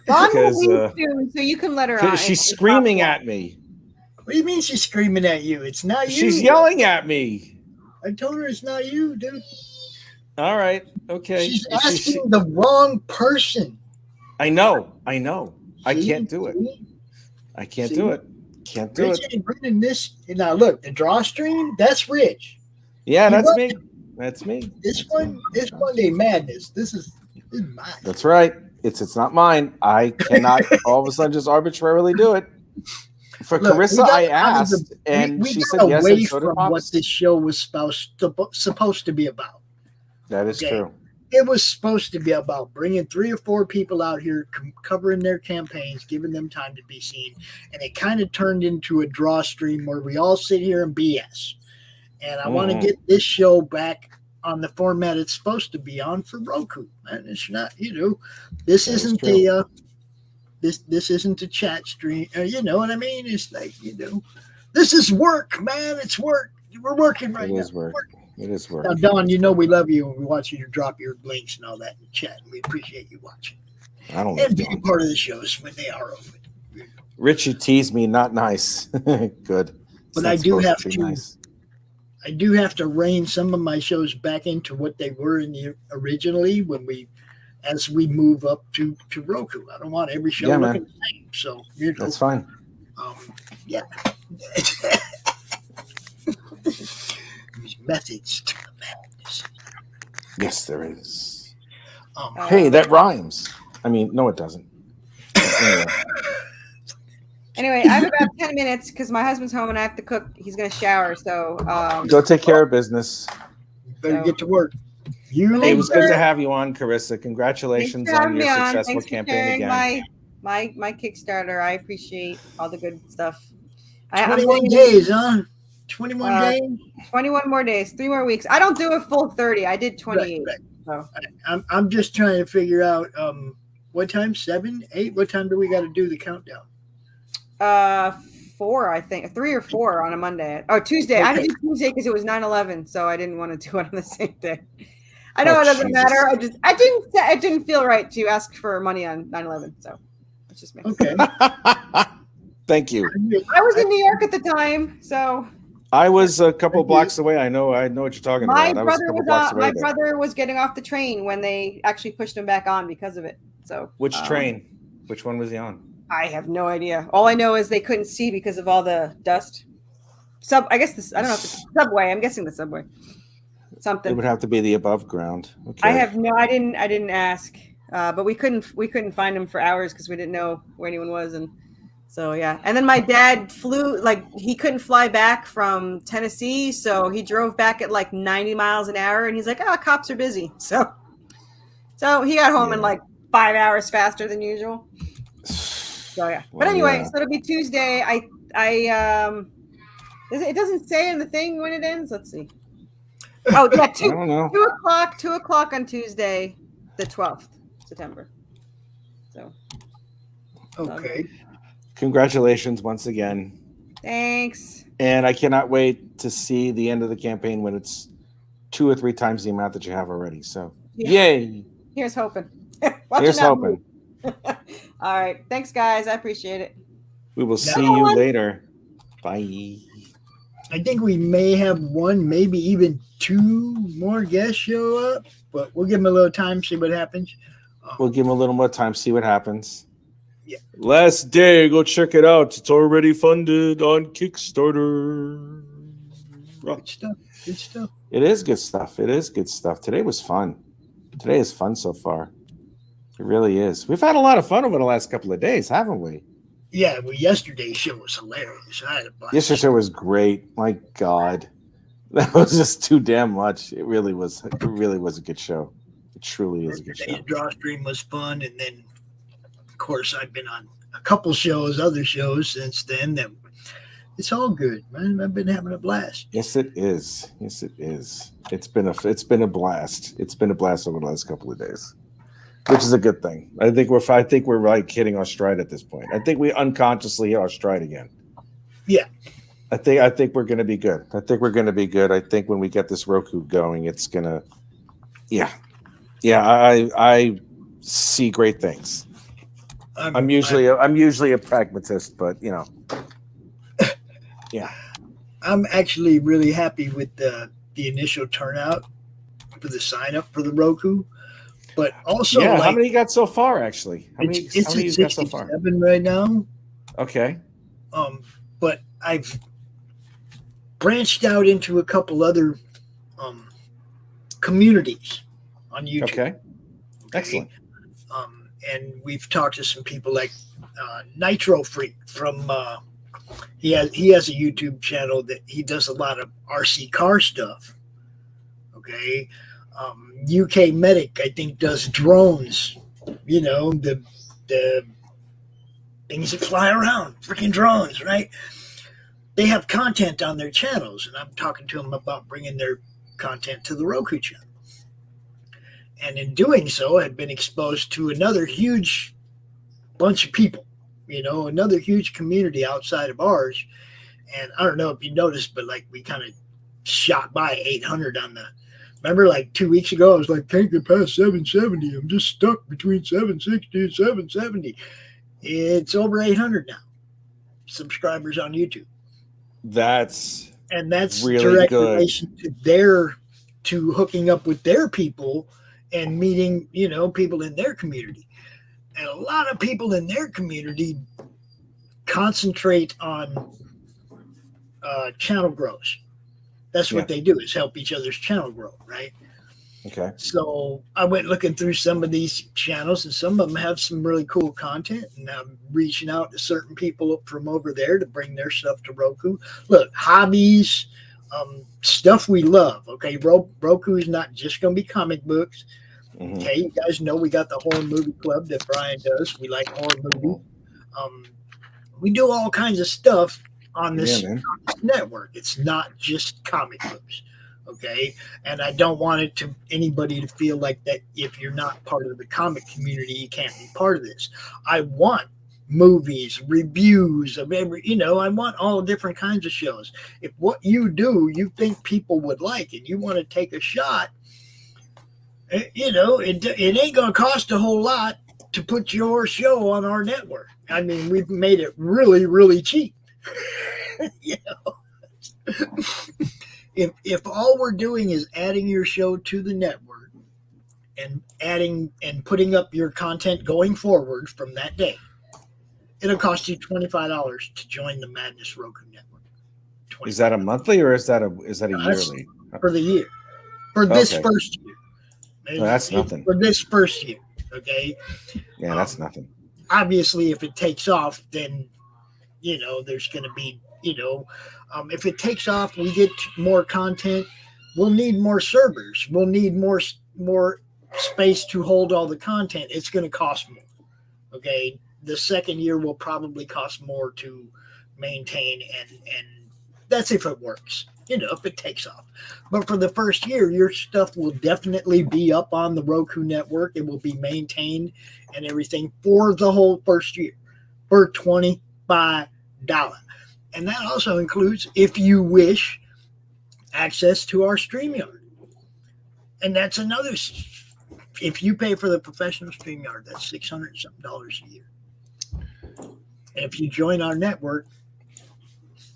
Speaker 8: Dawn will leave soon, so you can let her on.
Speaker 5: She's screaming at me.
Speaker 3: What do you mean she's screaming at you? It's not you.
Speaker 5: She's yelling at me.
Speaker 3: I told her it's not you, dude.
Speaker 5: All right. Okay.
Speaker 3: She's asking the wrong person.
Speaker 5: I know. I can't do it. I can't do it. Can't do
Speaker 3: Rich
Speaker 5: it.
Speaker 3: ain't bringing this. Now look, the draw stream, that's Rich.
Speaker 5: Yeah, that's me. That's me.
Speaker 3: This one, Monday Madness. This is mine.
Speaker 5: That's right. It's not mine. I cannot all of a sudden just arbitrarily do it. For Carissa, I asked, and she said yes.
Speaker 3: Away from what this show was supposed to be about.
Speaker 5: That is true.
Speaker 3: It was supposed to be about bringing 3 or 4 people out here, covering their campaigns, giving them time to be seen, and it kind of turned into a draw stream where we all sit here and BS. And I want to get this show back on the format it's supposed to be on for Roku. And it's not, this isn't this isn't a chat stream. You know what I mean? It's like, this is work, man. It's work. We're working right now.
Speaker 5: It is work. It is work.
Speaker 3: Now, Don, we love you, and we want you to drop your links and all that in the chat. And we appreciate you watching.
Speaker 5: I don't
Speaker 3: and being part of the shows when they are open.
Speaker 5: Richie teased me, not nice. Good.
Speaker 3: But I do have to. Nice. I do have to rein some of my shows back into what they were originally as we move up to Roku. I don't want every show looking the same. So
Speaker 5: that's fine.
Speaker 3: Yeah. There's methods to the madness.
Speaker 5: Yes, there is. Hey, that rhymes. I mean, no, it doesn't.
Speaker 8: Anyway, I have about 10 minutes because my husband's home and I have to cook. He's going to shower, so
Speaker 5: go take care of business.
Speaker 3: Better get to work.
Speaker 5: It was good to have you on, Carissa. Congratulations on your successful campaign again.
Speaker 8: my Kickstarter. I appreciate all the good stuff.
Speaker 3: 21 days, huh? 21 days?
Speaker 8: 21 more days, 3 more weeks. I don't do a full 30. I did 28.
Speaker 3: Right.
Speaker 8: So.
Speaker 3: I'm just trying to figure out what time? 7, 8? What time do we got to do the countdown?
Speaker 8: 4, I think. 3 or 4 on a Monday. Oh, Tuesday. Okay. I had to do Tuesday because it was 9/11, so I didn't want to do it on the same day. I know it doesn't matter. I didn't feel right to ask for money on 9/11, so it's just me.
Speaker 3: Okay.
Speaker 5: Thank you.
Speaker 8: I was in New York at the time, so
Speaker 5: I was a couple blocks away. I know what you're talking about.
Speaker 8: My brother was getting off the train when they actually pushed him back on because of it. So
Speaker 5: which train? Which one was he on?
Speaker 8: I have no idea. All I know is they couldn't see because of all the dust. I guess I don't know if it's subway. I'm guessing the subway. Something.
Speaker 5: It would have to be the above ground. Okay.
Speaker 8: I didn't ask. But we couldn't find him for hours because we didn't know where anyone was, and so yeah. And then my dad flew, he couldn't fly back from Tennessee, so he drove back at 90 miles an hour, and he's like, "Oh, cops are busy." So he got home in 5 hours faster than usual. So yeah. But anyway, so it'll be Tuesday. It doesn't say in the thing when it ends. Let's see. Oh yeah, 2 o'clock on Tuesday, the 12th September. So
Speaker 3: okay.
Speaker 5: Congratulations once again.
Speaker 8: Thanks.
Speaker 5: And I cannot wait to see the end of the campaign when it's 2 or 3 times the amount that you have already. So yay.
Speaker 8: Here's hoping.
Speaker 5: Here's hoping.
Speaker 8: All right. Thanks, guys. I appreciate it.
Speaker 5: We will see you later. Bye.
Speaker 3: I think we may have 1, maybe even 2 more guests show up, but we'll give them a little time, see what happens.
Speaker 5: We'll give them a little more time, see what happens.
Speaker 3: Yeah.
Speaker 5: Last day, go check it out. It's already funded on Kickstarter.
Speaker 3: Good stuff. Good stuff.
Speaker 5: It is good stuff. It is good stuff. Today was fun. Today is fun so far. It really is. We've had a lot of fun over the last couple of days, haven't we?
Speaker 3: Yeah, well, yesterday's show was hilarious. I had a blast.
Speaker 5: Yesterday's show was great. My God. That was just too damn much. It really was. It really was a good show. It truly is a good show.
Speaker 3: The draw stream was fun, and then, of course, I've been on a couple shows, other shows since then. That it's all good, man. I've been having a blast.
Speaker 5: Yes, it is. Yes, it is. It's been a blast. It's been a blast over the last couple of days, which is a good thing. I think we're hitting our stride at this point. I think we unconsciously hit our stride again.
Speaker 3: Yeah.
Speaker 5: I think we're going to be good. I think we're going to be good. I think when we get this Roku going, it's going to, yeah. I see great things. I'm usually a pragmatist, but yeah.
Speaker 3: I'm actually really happy with the initial turnout for the sign up for the Roku, but also
Speaker 5: how many you got so far? Actually, how many you got so far?
Speaker 3: 7 right now.
Speaker 5: Okay.
Speaker 3: But I've branched out into a couple other communities on YouTube.
Speaker 5: Okay. Excellent.
Speaker 3: And we've talked to some people like Nitro Freak from he has a YouTube channel that he does a lot of RC car stuff. Okay. UK Medic, I think, does drones, the things that fly around, freaking drones, right? They have content on their channels, and I'm talking to them about bringing their content to the Roku channel. And in doing so, I've been exposed to another huge bunch of people, another huge community outside of ours. And I don't know if you noticed, but we kind of shot by 800 on the, remember 2 weeks ago, I was like, can't get past 770. I'm just stuck between 760 and 770. It's over 800 now subscribers on YouTube. That's really direct good. Relation to hooking up with their people and meeting, people in their community. And a lot of people in their community concentrate on channel growth. That's what they do, is help each other's channel grow, right?
Speaker 5: Okay.
Speaker 3: So I went looking through some of these channels, and some of them have some really cool content, and I'm reaching out to certain people from over there to bring their stuff to Roku. Look, hobbies, stuff we love. Okay, Roku is not just going to be comic books. Okay, you guys know we got the horror movie club that Brian does. We like horror movies. We do all kinds of stuff on this network. It's not just comic books. Okay, and I don't want anybody to feel like that if you're not part of the comic community, you can't be part of this. I want movies, reviews of every, I want all different kinds of shows. If what you do, you think people would like, and you want to take a shot, it ain't going to cost a whole lot to put your show on our network. I mean, we've made it really, really cheap. If all we're doing is adding your show to the network and adding and putting up your content going forward from that day, it'll cost you $25 to join the Madness Roku network.
Speaker 5: Is that a monthly or is that a yearly?
Speaker 3: For the year. For this first year.
Speaker 5: No, that's nothing.
Speaker 3: For this first year. Okay.
Speaker 5: Yeah, that's nothing.
Speaker 3: Obviously, if it takes off, then there's going to be, if it takes off, we get more content. We'll need more servers. We'll need more space to hold all the content. It's going to cost more. Okay. The second year will probably cost more to maintain, and that's if it works, if it takes off. But for the first year, your stuff will definitely be up on the Roku network. It will be maintained and everything for the whole first year for $25. And that also includes, if you wish, access to our StreamYard. And that's another, if you pay for the professional StreamYard, that's $600 something a year. And if you join our network,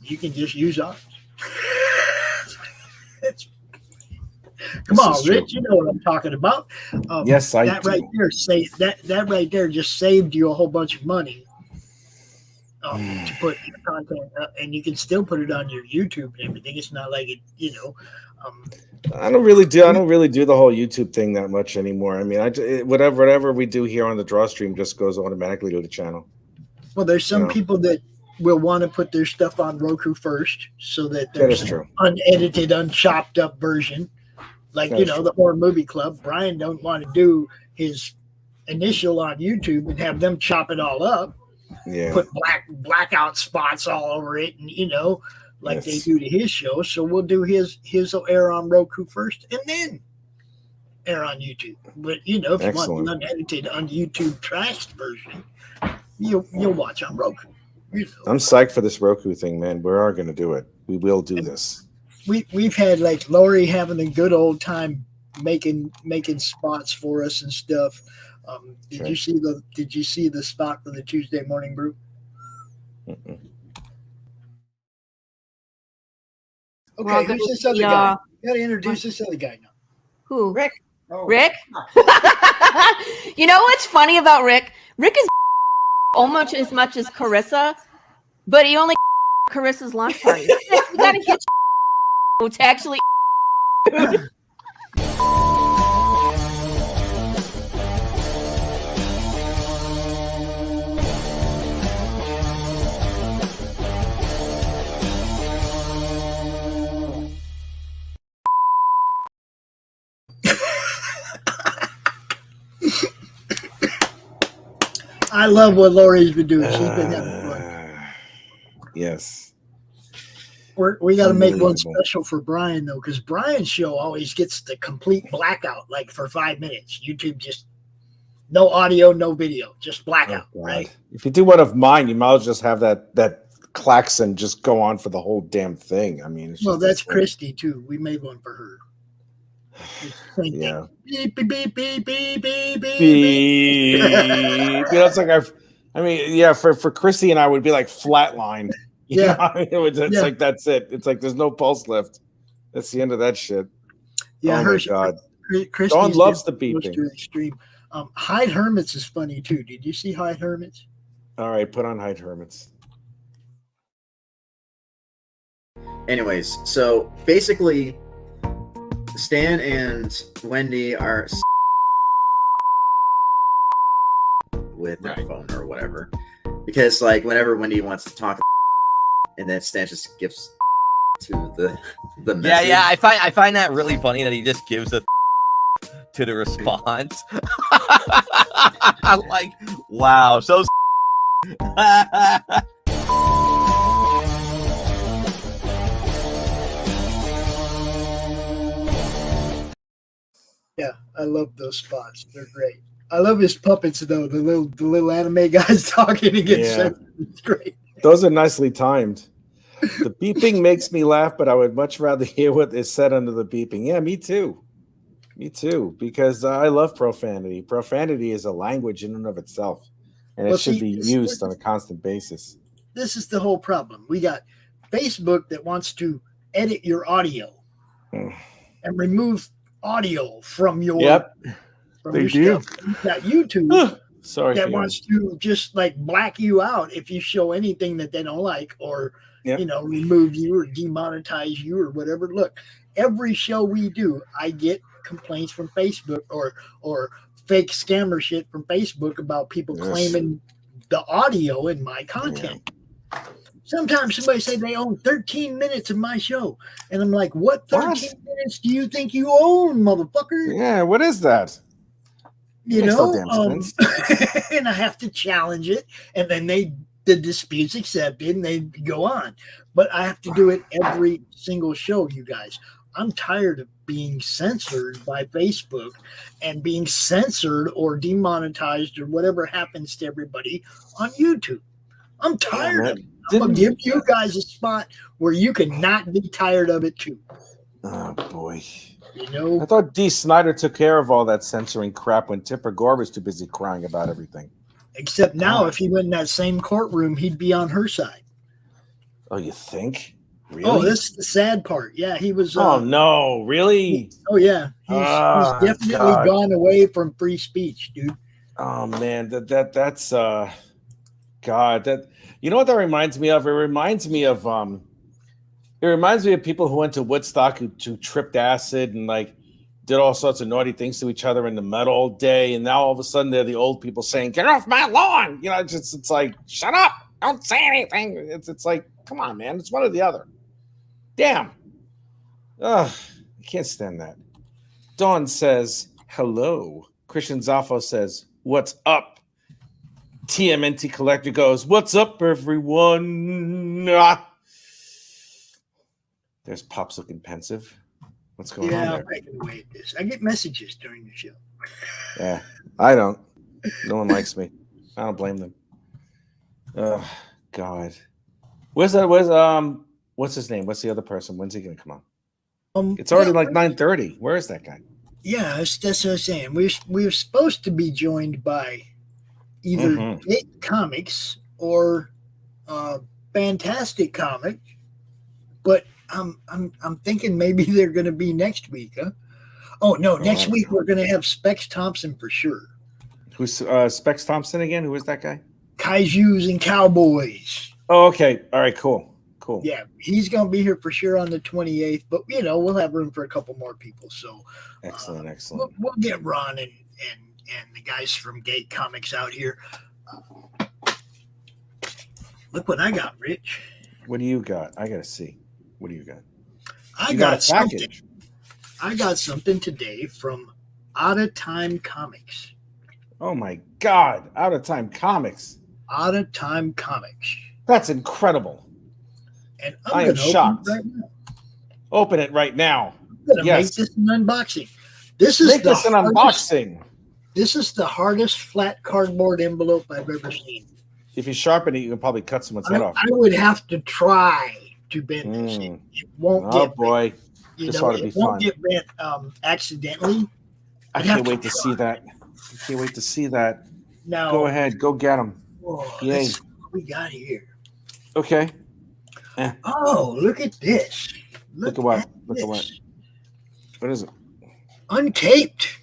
Speaker 3: you can just use ours. Come on, Rich, you know what I'm talking about.
Speaker 5: Yes, I
Speaker 3: that
Speaker 5: do.
Speaker 3: Right there, that right there just saved you a whole bunch of money to put your content up, and you can still put it on your YouTube and everything. It's not like it,
Speaker 5: I don't really do the whole YouTube thing that much anymore. I mean, whatever we do here on the draw stream just goes automatically to the channel.
Speaker 3: Well, there's some people that will want to put their stuff on Roku first, so that there's an unedited, unchopped up version. Like, the horror movie club. Brian don't want to do his initial on YouTube and have them chop it all up.
Speaker 5: Yeah.
Speaker 3: Put blackout spots all over it, and like they do to his show. So we'll do his will air on Roku first and then air on YouTube. But if you want the unedited on YouTube trashed version, you'll watch on Roku.
Speaker 5: I'm psyched for this Roku thing, man. We are going to do it. We will do this.
Speaker 3: We've had like Laurie having a good old time making spots for us and stuff. Did you see the spot for the Tuesday morning brew?
Speaker 5: Mm-mm.
Speaker 3: Okay, who's this other guy? You got to introduce this other guy now.
Speaker 9: Who?
Speaker 8: Rick.
Speaker 3: Oh.
Speaker 9: Rick? You know what's funny about Rick? Rick is almost as much as Carissa, but he only Carissa's launch party. You got to get to actually.
Speaker 3: I love what Laurie's been doing. She's been having fun.
Speaker 5: Yes.
Speaker 3: We got to make one special for Brian, though, because Brian's show always gets the complete blackout, like for 5 minutes. YouTube just no audio, no video, just blackout, right?
Speaker 5: If you do one of mine, you might as well just have that klaxon just go on for the whole damn thing. I mean,
Speaker 3: well, that's Christie too. We made one for her.
Speaker 5: Yeah.
Speaker 3: Beep, beep, beep, beep, beep, beep, beep.
Speaker 5: It's like for Chrissy and I would be like flatlined.
Speaker 3: Yeah.
Speaker 5: It's like that's it. It's like there's no pulse left. That's the end of that shit.
Speaker 3: Yeah,
Speaker 5: oh
Speaker 3: her,
Speaker 5: my God.
Speaker 3: Dawn
Speaker 5: loves the beeping.
Speaker 3: Extreme. Hyde Hermits is funny too. Did you see Hyde Hermits?
Speaker 5: All right, put on Hyde Hermits.
Speaker 10: Anyways, so basically, Stan and Wendy are with their phone or whatever, because like whenever Wendy wants to talk, and then Stan just gives to the message.
Speaker 11: Yeah. I find that really funny that he just gives a to the response. Like, wow, so.
Speaker 3: Yeah, I love those spots. They're great. I love his puppets though. The little anime guys talking against
Speaker 5: Yeah.
Speaker 3: him. It's great.
Speaker 5: Those are nicely timed. The beeping makes me laugh, but I would much rather hear what is said under the beeping. Yeah, me too. Me too, because I love profanity. Profanity is a language in and of itself, and it should be used on a constant basis.
Speaker 3: This is the whole problem. We got Facebook that wants to edit your audio and remove audio from your from
Speaker 5: they
Speaker 3: your
Speaker 5: do.
Speaker 3: stuff. You got YouTube
Speaker 5: Sorry,
Speaker 3: that
Speaker 5: for
Speaker 3: wants to just like black you out if you show anything that they don't like, or remove you or demonetize you or whatever. Look, every show we do, I get complaints from Facebook or fake scammer shit from Facebook about people claiming the audio in my content. Sometimes somebody say they own 13 minutes of my show, and I'm like, what 13 minutes do you think you own, motherfucker?
Speaker 5: Yeah, what is that?
Speaker 3: You
Speaker 5: Makes no
Speaker 3: know,
Speaker 5: damn sense.
Speaker 3: and I have to challenge it, and then the dispute's accepted, and they go on. But I have to do it every single show, you guys. I'm tired of being censored by Facebook and being censored or demonetized or whatever happens to everybody on YouTube. I'm tired of it. I'm going to give you guys a spot where you can not be tired of it too.
Speaker 5: Oh, boy.
Speaker 3: You know?
Speaker 5: I thought Dee Snider took care of all that censoring crap when Tipper Gore was too busy crying about everything.
Speaker 3: Except now, if he went in that same courtroom, he'd be on her side.
Speaker 5: Oh, you think? Really?
Speaker 3: Oh, this is the sad part. Yeah, he was.
Speaker 5: Oh, no. Really?
Speaker 3: Oh, yeah. He's definitely gone away from free speech, dude.
Speaker 5: Oh, man. That's God. That, you know what that reminds me of? It reminds me of people who went to Woodstock who tripped acid and like did all sorts of naughty things to each other in the metal all day, and now all of a sudden they're the old people saying, "Get off my lawn!" You know, it's like, shut up, don't say anything. It's like, come on, man, it's one or the other. Damn. Ugh, I can't stand that. Dawn says hello. Christian Zaffo says, "What's up?" TMNT Collector goes, "What's up, everyone?" There's Pops looking pensive. What's going on there?
Speaker 3: I can wait this. I get messages during the show.
Speaker 5: Yeah, I don't. No one likes me. I don't blame them. Oh, God. What's his name? What's the other person? When's he going to come on? It's already like 9:30. Where is that guy?
Speaker 3: Yeah, that's what I'm saying. We're supposed to be joined by either Big Comics or Fantastic Comic, but I'm thinking maybe they're going to be next week, huh? Oh no, next week we're going to have Specs Thompson for sure.
Speaker 5: Who's Specs Thompson again? Who is that guy?
Speaker 3: Kaijus and Cowboys.
Speaker 5: Oh, okay. All right. Cool.
Speaker 3: Yeah, he's going to be here for sure on the 28th, but we'll have room for a couple more people. So
Speaker 5: excellent.
Speaker 3: We'll get Ron and the guys from Gate Comics out here. Look what I got, Rich.
Speaker 5: What do you got? I gotta see. What do you got?
Speaker 3: I got something. I got something today from Out of Time Comics.
Speaker 5: Oh my God! Out of Time Comics.
Speaker 3: Out of Time Comics.
Speaker 5: That's incredible.
Speaker 3: And
Speaker 5: I am shocked. Open it right now.
Speaker 3: I'm gonna make this an unboxing. This is
Speaker 5: an unboxing.
Speaker 3: This is the hardest flat cardboard envelope I've ever seen.
Speaker 5: If you sharpen it, you can probably cut someone's head off.
Speaker 3: I would have to try to bend this. It won't get bent.
Speaker 5: Boy. This ought to be fun.
Speaker 3: It won't get bent accidentally.
Speaker 5: I can't wait to see that. I can't wait to see that.
Speaker 3: Now,
Speaker 5: go ahead. Go get them. Yay.
Speaker 3: What we got here.
Speaker 5: Okay.
Speaker 3: Oh, look at this.
Speaker 5: Look at what? Look at what? What is it?
Speaker 3: Uncaped.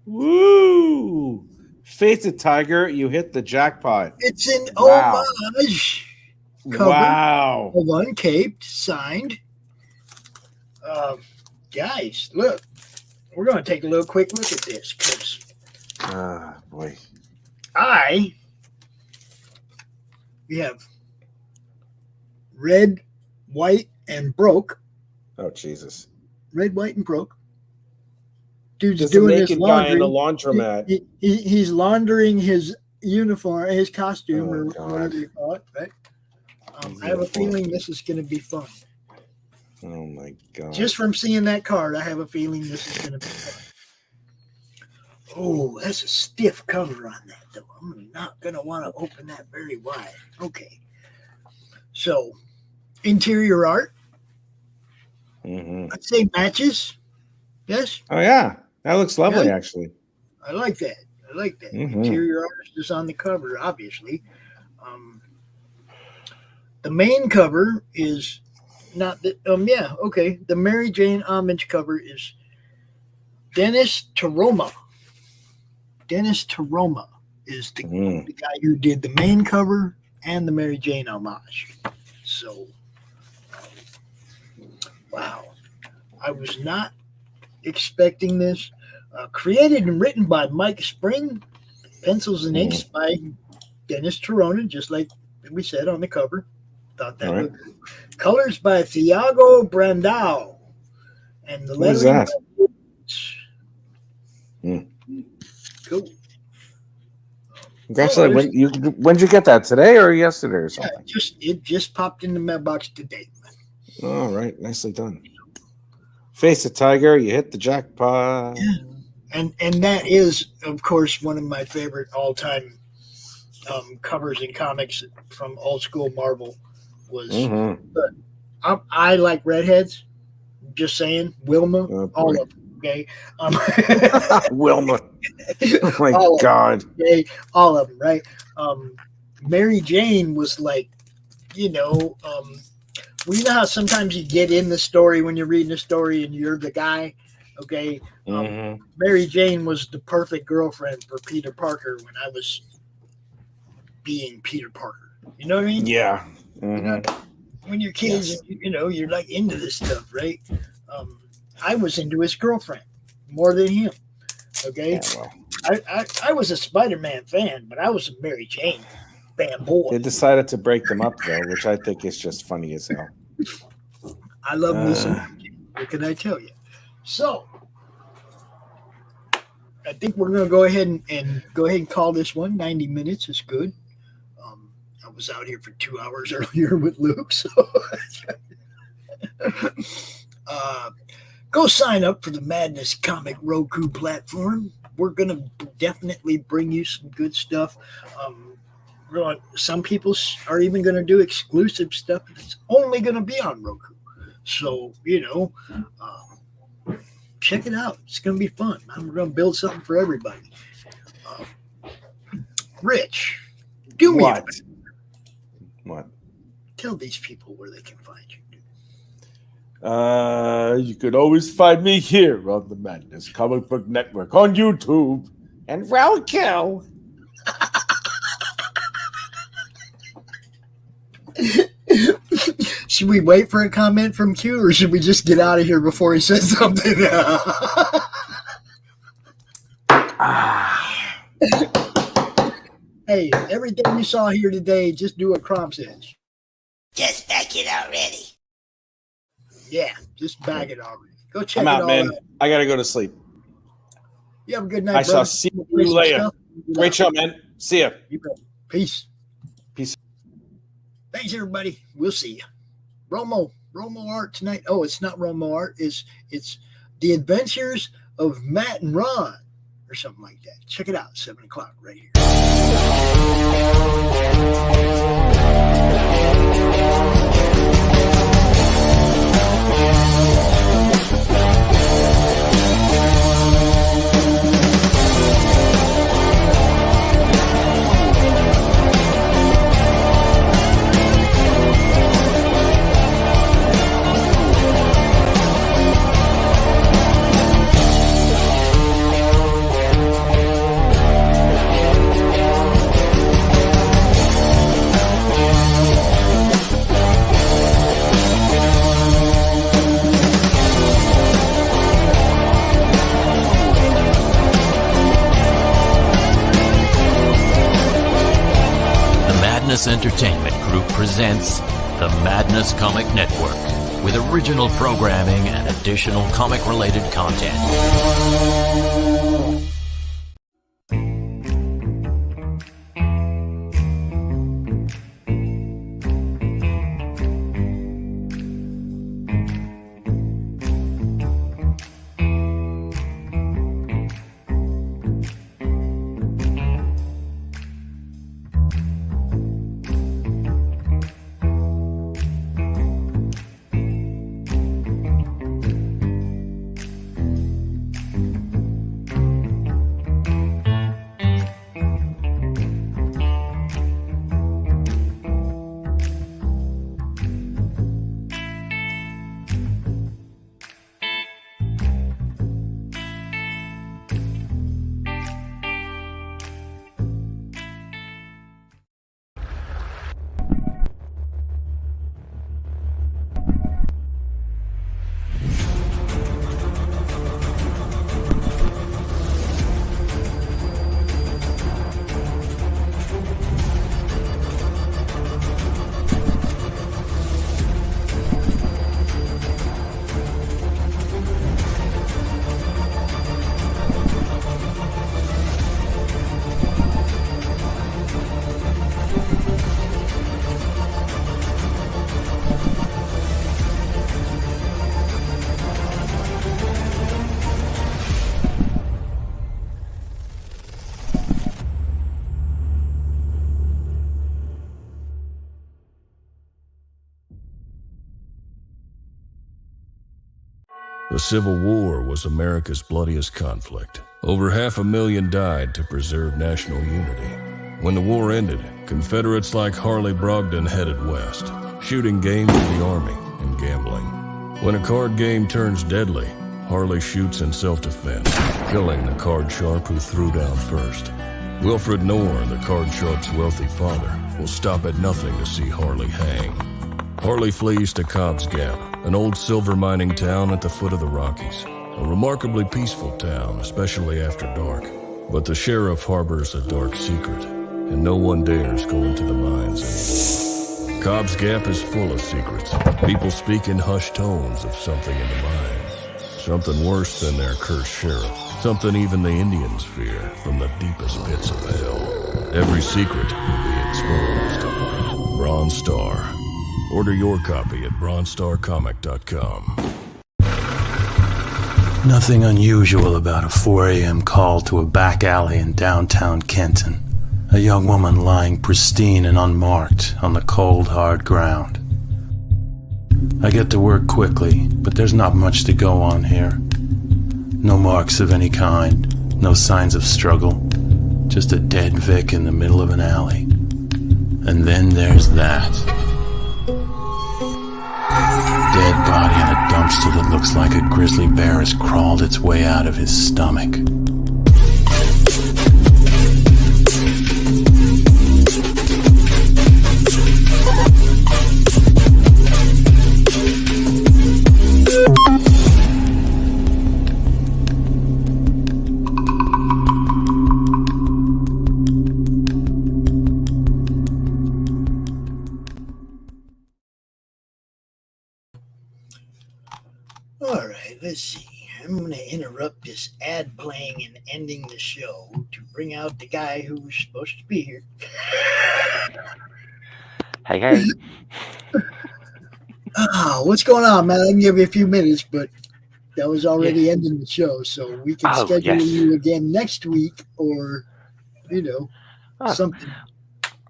Speaker 5: Woo! Face it, Tiger. You hit the jackpot.
Speaker 3: It's an homage cover of Uncaped, signed. Guys, look. We're going to take a quick look at this because
Speaker 5: boy.
Speaker 3: We have red, white, and broke.
Speaker 5: Oh, Jesus.
Speaker 3: Red, white, and broke. dude's
Speaker 5: Just
Speaker 3: doing
Speaker 5: a
Speaker 3: his
Speaker 5: naked guy in
Speaker 3: laundry.
Speaker 5: a laundromat.
Speaker 3: He's laundering his uniform, his costume,
Speaker 5: Oh,
Speaker 3: or
Speaker 5: God.
Speaker 3: whatever you call it, right? I have a feeling this is going to be fun.
Speaker 5: Oh my God!
Speaker 3: Just from seeing that card, I have a feeling this is going to be fun. Oh, that's a stiff cover on that, though. I'm not going to want to open that very wide. Okay. So, interior art. I'd say matches. Yes?
Speaker 5: Oh, yeah. That looks lovely,
Speaker 3: Yeah.
Speaker 5: actually.
Speaker 3: I like that. Interior artist is on the cover, obviously. The main cover is not the the Mary Jane homage cover is Dennis Taroma. Dennis Taroma is the guy who did the main cover and the Mary Jane homage. So, wow. I was not expecting this. Created and written by Mike Spring. Pencils and inks by Dennis Tarona, just like we said on the cover. Thought that looked good. Colors by Thiago Brandao. And the
Speaker 5: What is
Speaker 3: lettering
Speaker 5: that?
Speaker 3: Cool.
Speaker 5: Congratulations. When'd you get that? Today or yesterday or something?
Speaker 3: Yeah, it just popped in the mailbox today.
Speaker 5: All right. Nicely done. Face a tiger. You hit the jackpot.
Speaker 3: Yeah. And that is, of course, one of my favorite all-time covers in comics from old school Marvel. But I like redheads. Just saying, Wilma, all of them. Okay,
Speaker 5: Wilma. Oh my God.
Speaker 3: Okay, all of them, right? Mary Jane was like, you know how sometimes you get in the story when you're reading a story and you're the guy. Okay, Mary Jane was the perfect girlfriend for Peter Parker when I was being Peter Parker. You know what I mean?
Speaker 5: Yeah.
Speaker 3: You know, when you're kids, you're like into this stuff, right? I was into his girlfriend more than him. Okay, I was a Spider-Man fan, but I was a Mary Jane fan boy.
Speaker 5: They decided to break them up though, which I think is just funny as hell.
Speaker 3: I love me some Mary Jane. What can I tell you? So, I think we're going to go ahead and call this one. 90 minutes is good. I was out here for 2 hours earlier with Luke, so go sign up for the Madness Comic Roku platform. We're going to definitely bring you some good stuff. Some people are even going to do exclusive stuff that's only going to be on Roku. So, check it out. It's going to be fun. I'm going to build something for everybody. Rich, do me a favor.
Speaker 5: What?
Speaker 3: Tell these people where they can find you.
Speaker 5: You could always find me here on the Madness Comic Book Network on YouTube and Roku.
Speaker 3: Should we wait for a comment from Q, or should we just get out of here before he says something? Hey, everything you saw here today, just do what Crom says.
Speaker 1: Just back it already.
Speaker 3: Yeah, just bag it already. Go check
Speaker 5: I'm
Speaker 3: it
Speaker 5: out,
Speaker 3: all
Speaker 5: man.
Speaker 3: out.
Speaker 5: I gotta go to sleep.
Speaker 3: You have a good night,
Speaker 5: I shall
Speaker 3: brother.
Speaker 5: see you later. Great show, man. See ya.
Speaker 3: Peace.
Speaker 5: Peace.
Speaker 3: Thanks, everybody. We'll see you. Romo art tonight. Oh, it's not Romo art. It's The Adventures of Matt and Ron or something like that. Check it out. 7 o'clock right here.
Speaker 12: Madness Entertainment Group presents the Madness Comic Network. with original programming and additional comic-related content.
Speaker 13: The Civil War was America's bloodiest conflict. Over 500,000 died to preserve national unity. When the war ended, Confederates like Harley Brogdon headed west, shooting game for the Army and gambling. When a card game turns deadly, Harley shoots in self-defense, killing the card sharp who threw down first. Wilfred Knorr, the card sharp's wealthy father, will stop at nothing to see Harley hang. Harley flees to Cobb's Gap, an old silver mining town at the foot of the Rockies. A remarkably peaceful town, especially after dark. But the sheriff harbors a dark secret, and no one dares go into the mines anymore. Cobb's Gap is full of secrets. People speak in hushed tones of something in the mines. Something worse than their cursed sheriff. Something even the Indians fear from the deepest pits of hell. Every secret will be exposed. Bronze Star. Order your copy at bronzestarcomic.com.
Speaker 14: Nothing unusual about a 4 a.m. call to a back alley in downtown Kenton. A young woman lying pristine and unmarked on the cold, hard ground. I get to work quickly, but there's not much to go on here. No marks of any kind, no signs of struggle, just a dead Vic in the middle of an alley. And then there's that. Dead body in a dumpster that looks like a grizzly bear has crawled its way out of his stomach.
Speaker 3: All right, let's see. I'm going to interrupt this ad playing and ending the show to bring out the guy who's supposed to be here.
Speaker 15: Hey, hey.
Speaker 3: What's going on, man? I can give you a few minutes, but that was already ending the show, so we can schedule you again next week or, something.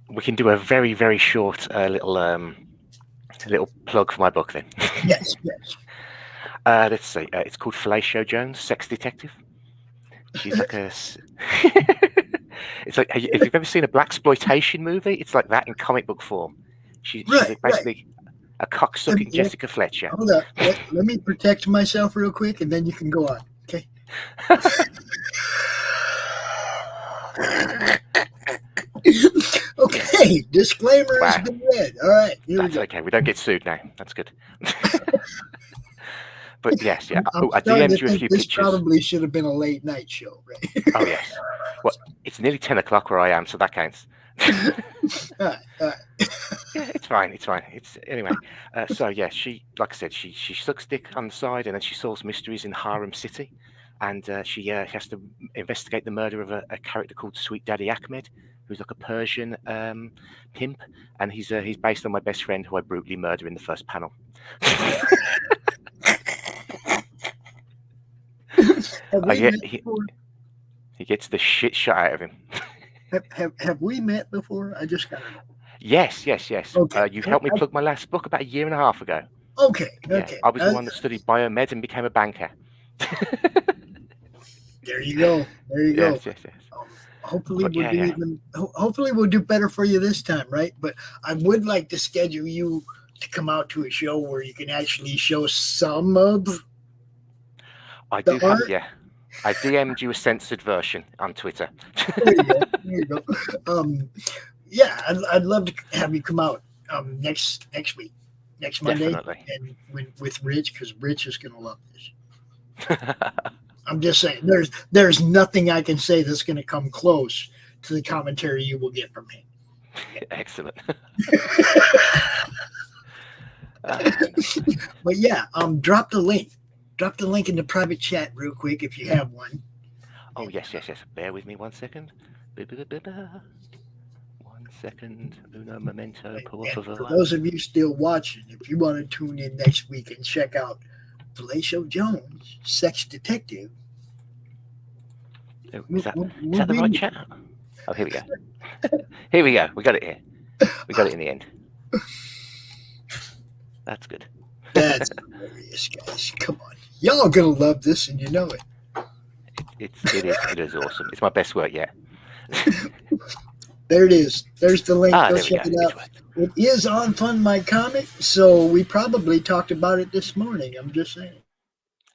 Speaker 15: We can do a very, very short little plug for my book then.
Speaker 3: Yes.
Speaker 15: Let's see. It's called Fellatio Jones, Sex Detective. She's like a. It's like, if you've ever seen a blaxploitation movie, it's like that in comic book form. She's basically a cocksucking Jessica Fletcher.
Speaker 3: Hold up. Let me protect myself real quick, and then you can go on. Okay. Okay. Disclaimer has been read. All right.
Speaker 15: That's okay. We don't get sued now. That's good. But yes, yeah.
Speaker 3: I
Speaker 15: DM'd you a few
Speaker 3: this
Speaker 15: pictures.
Speaker 3: probably should have been a late night show, right?
Speaker 15: Oh yes. Well, it's nearly 10 o'clock where I am, so that counts.
Speaker 3: All right.
Speaker 15: Yeah, it's fine. It's fine. It's anyway. So yeah, she, like I said, she sucks dick on the side, and then she solves mysteries in Harem City, and she has to investigate the murder of a character called Sweet Daddy Ahmed, who's like a Persian pimp, and he's based on my best friend who I brutally murder in the first panel. He gets the shit shot out of him.
Speaker 3: Have we met before? I just got.
Speaker 15: Yes.
Speaker 3: Okay.
Speaker 15: You helped me plug my last book about a year and a half ago.
Speaker 3: Okay.
Speaker 15: Yeah, I was the one that studied biomed and became a banker.
Speaker 3: There you go.
Speaker 15: Yes.
Speaker 3: Hopefully hopefully we'll do better for you this time, right? But I would like to schedule you to come out to a show where you can actually show some of.
Speaker 15: I DM'd you a censored version on Twitter.
Speaker 3: There you go. Yeah, I'd love to have you come out next week, next Monday,
Speaker 15: Definitely.
Speaker 3: and with Rich, because Rich is going to love this. I'm just saying, there's nothing I can say that's going to come close to the commentary you will get from him.
Speaker 15: Excellent.
Speaker 3: But yeah, drop the link. Drop the link in the private chat real quick if you have one.
Speaker 15: Oh, yes. Bear with me 1 second. 1 second. Uno momento, por favor.
Speaker 3: For those of you still watching, if you want to tune in next week and check out Felicia Jones, Sex Detective.
Speaker 15: Is that the right chat? Oh, here we go. Here we go. We got it here. We got it in the end. That's good.
Speaker 3: That's hilarious, guys. Come on. Y'all gonna love this, and you know it.
Speaker 15: It is awesome. It's my best work yet.
Speaker 3: There it is. There's the link. Go
Speaker 15: there
Speaker 3: check
Speaker 15: we
Speaker 3: it
Speaker 15: go.
Speaker 3: out. It is on Fund My Comic, so we probably talked about it this morning. I'm just saying.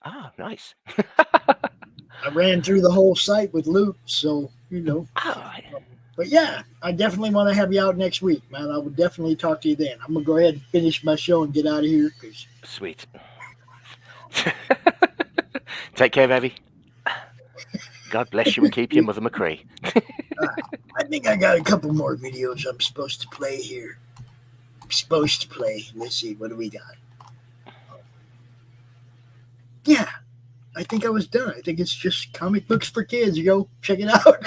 Speaker 15: Ah, nice.
Speaker 3: I ran through the whole site with Luke, so you know. But yeah, I definitely want to have you out next week, man. I will definitely talk to you then. I'm gonna go ahead and finish my show and get out of here.
Speaker 15: Sweet. Take care, baby. God bless you and keep you, Mother McCree.
Speaker 3: I think I got a couple more videos I'm supposed to play here. Let's see, what do we got? Yeah, I think I was done. I think it's just comic books for kids. You go check it out.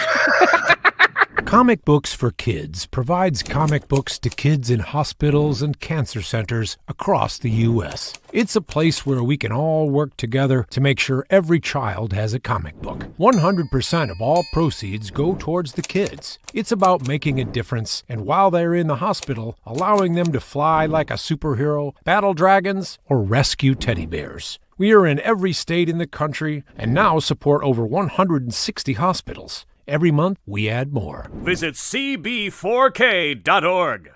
Speaker 16: Comic Books for Kids provides comic books to kids in hospitals and cancer centers across the U.S. It's a place where we can all work together to make sure every child has a comic book. 100% of all proceeds go towards the kids. It's about making a difference, and while they're in the hospital, allowing them to fly like a superhero, battle dragons, or rescue teddy bears. We are in every state in the country and now support over 160 hospitals. Every month, we add more.
Speaker 17: Visit cb4k.org.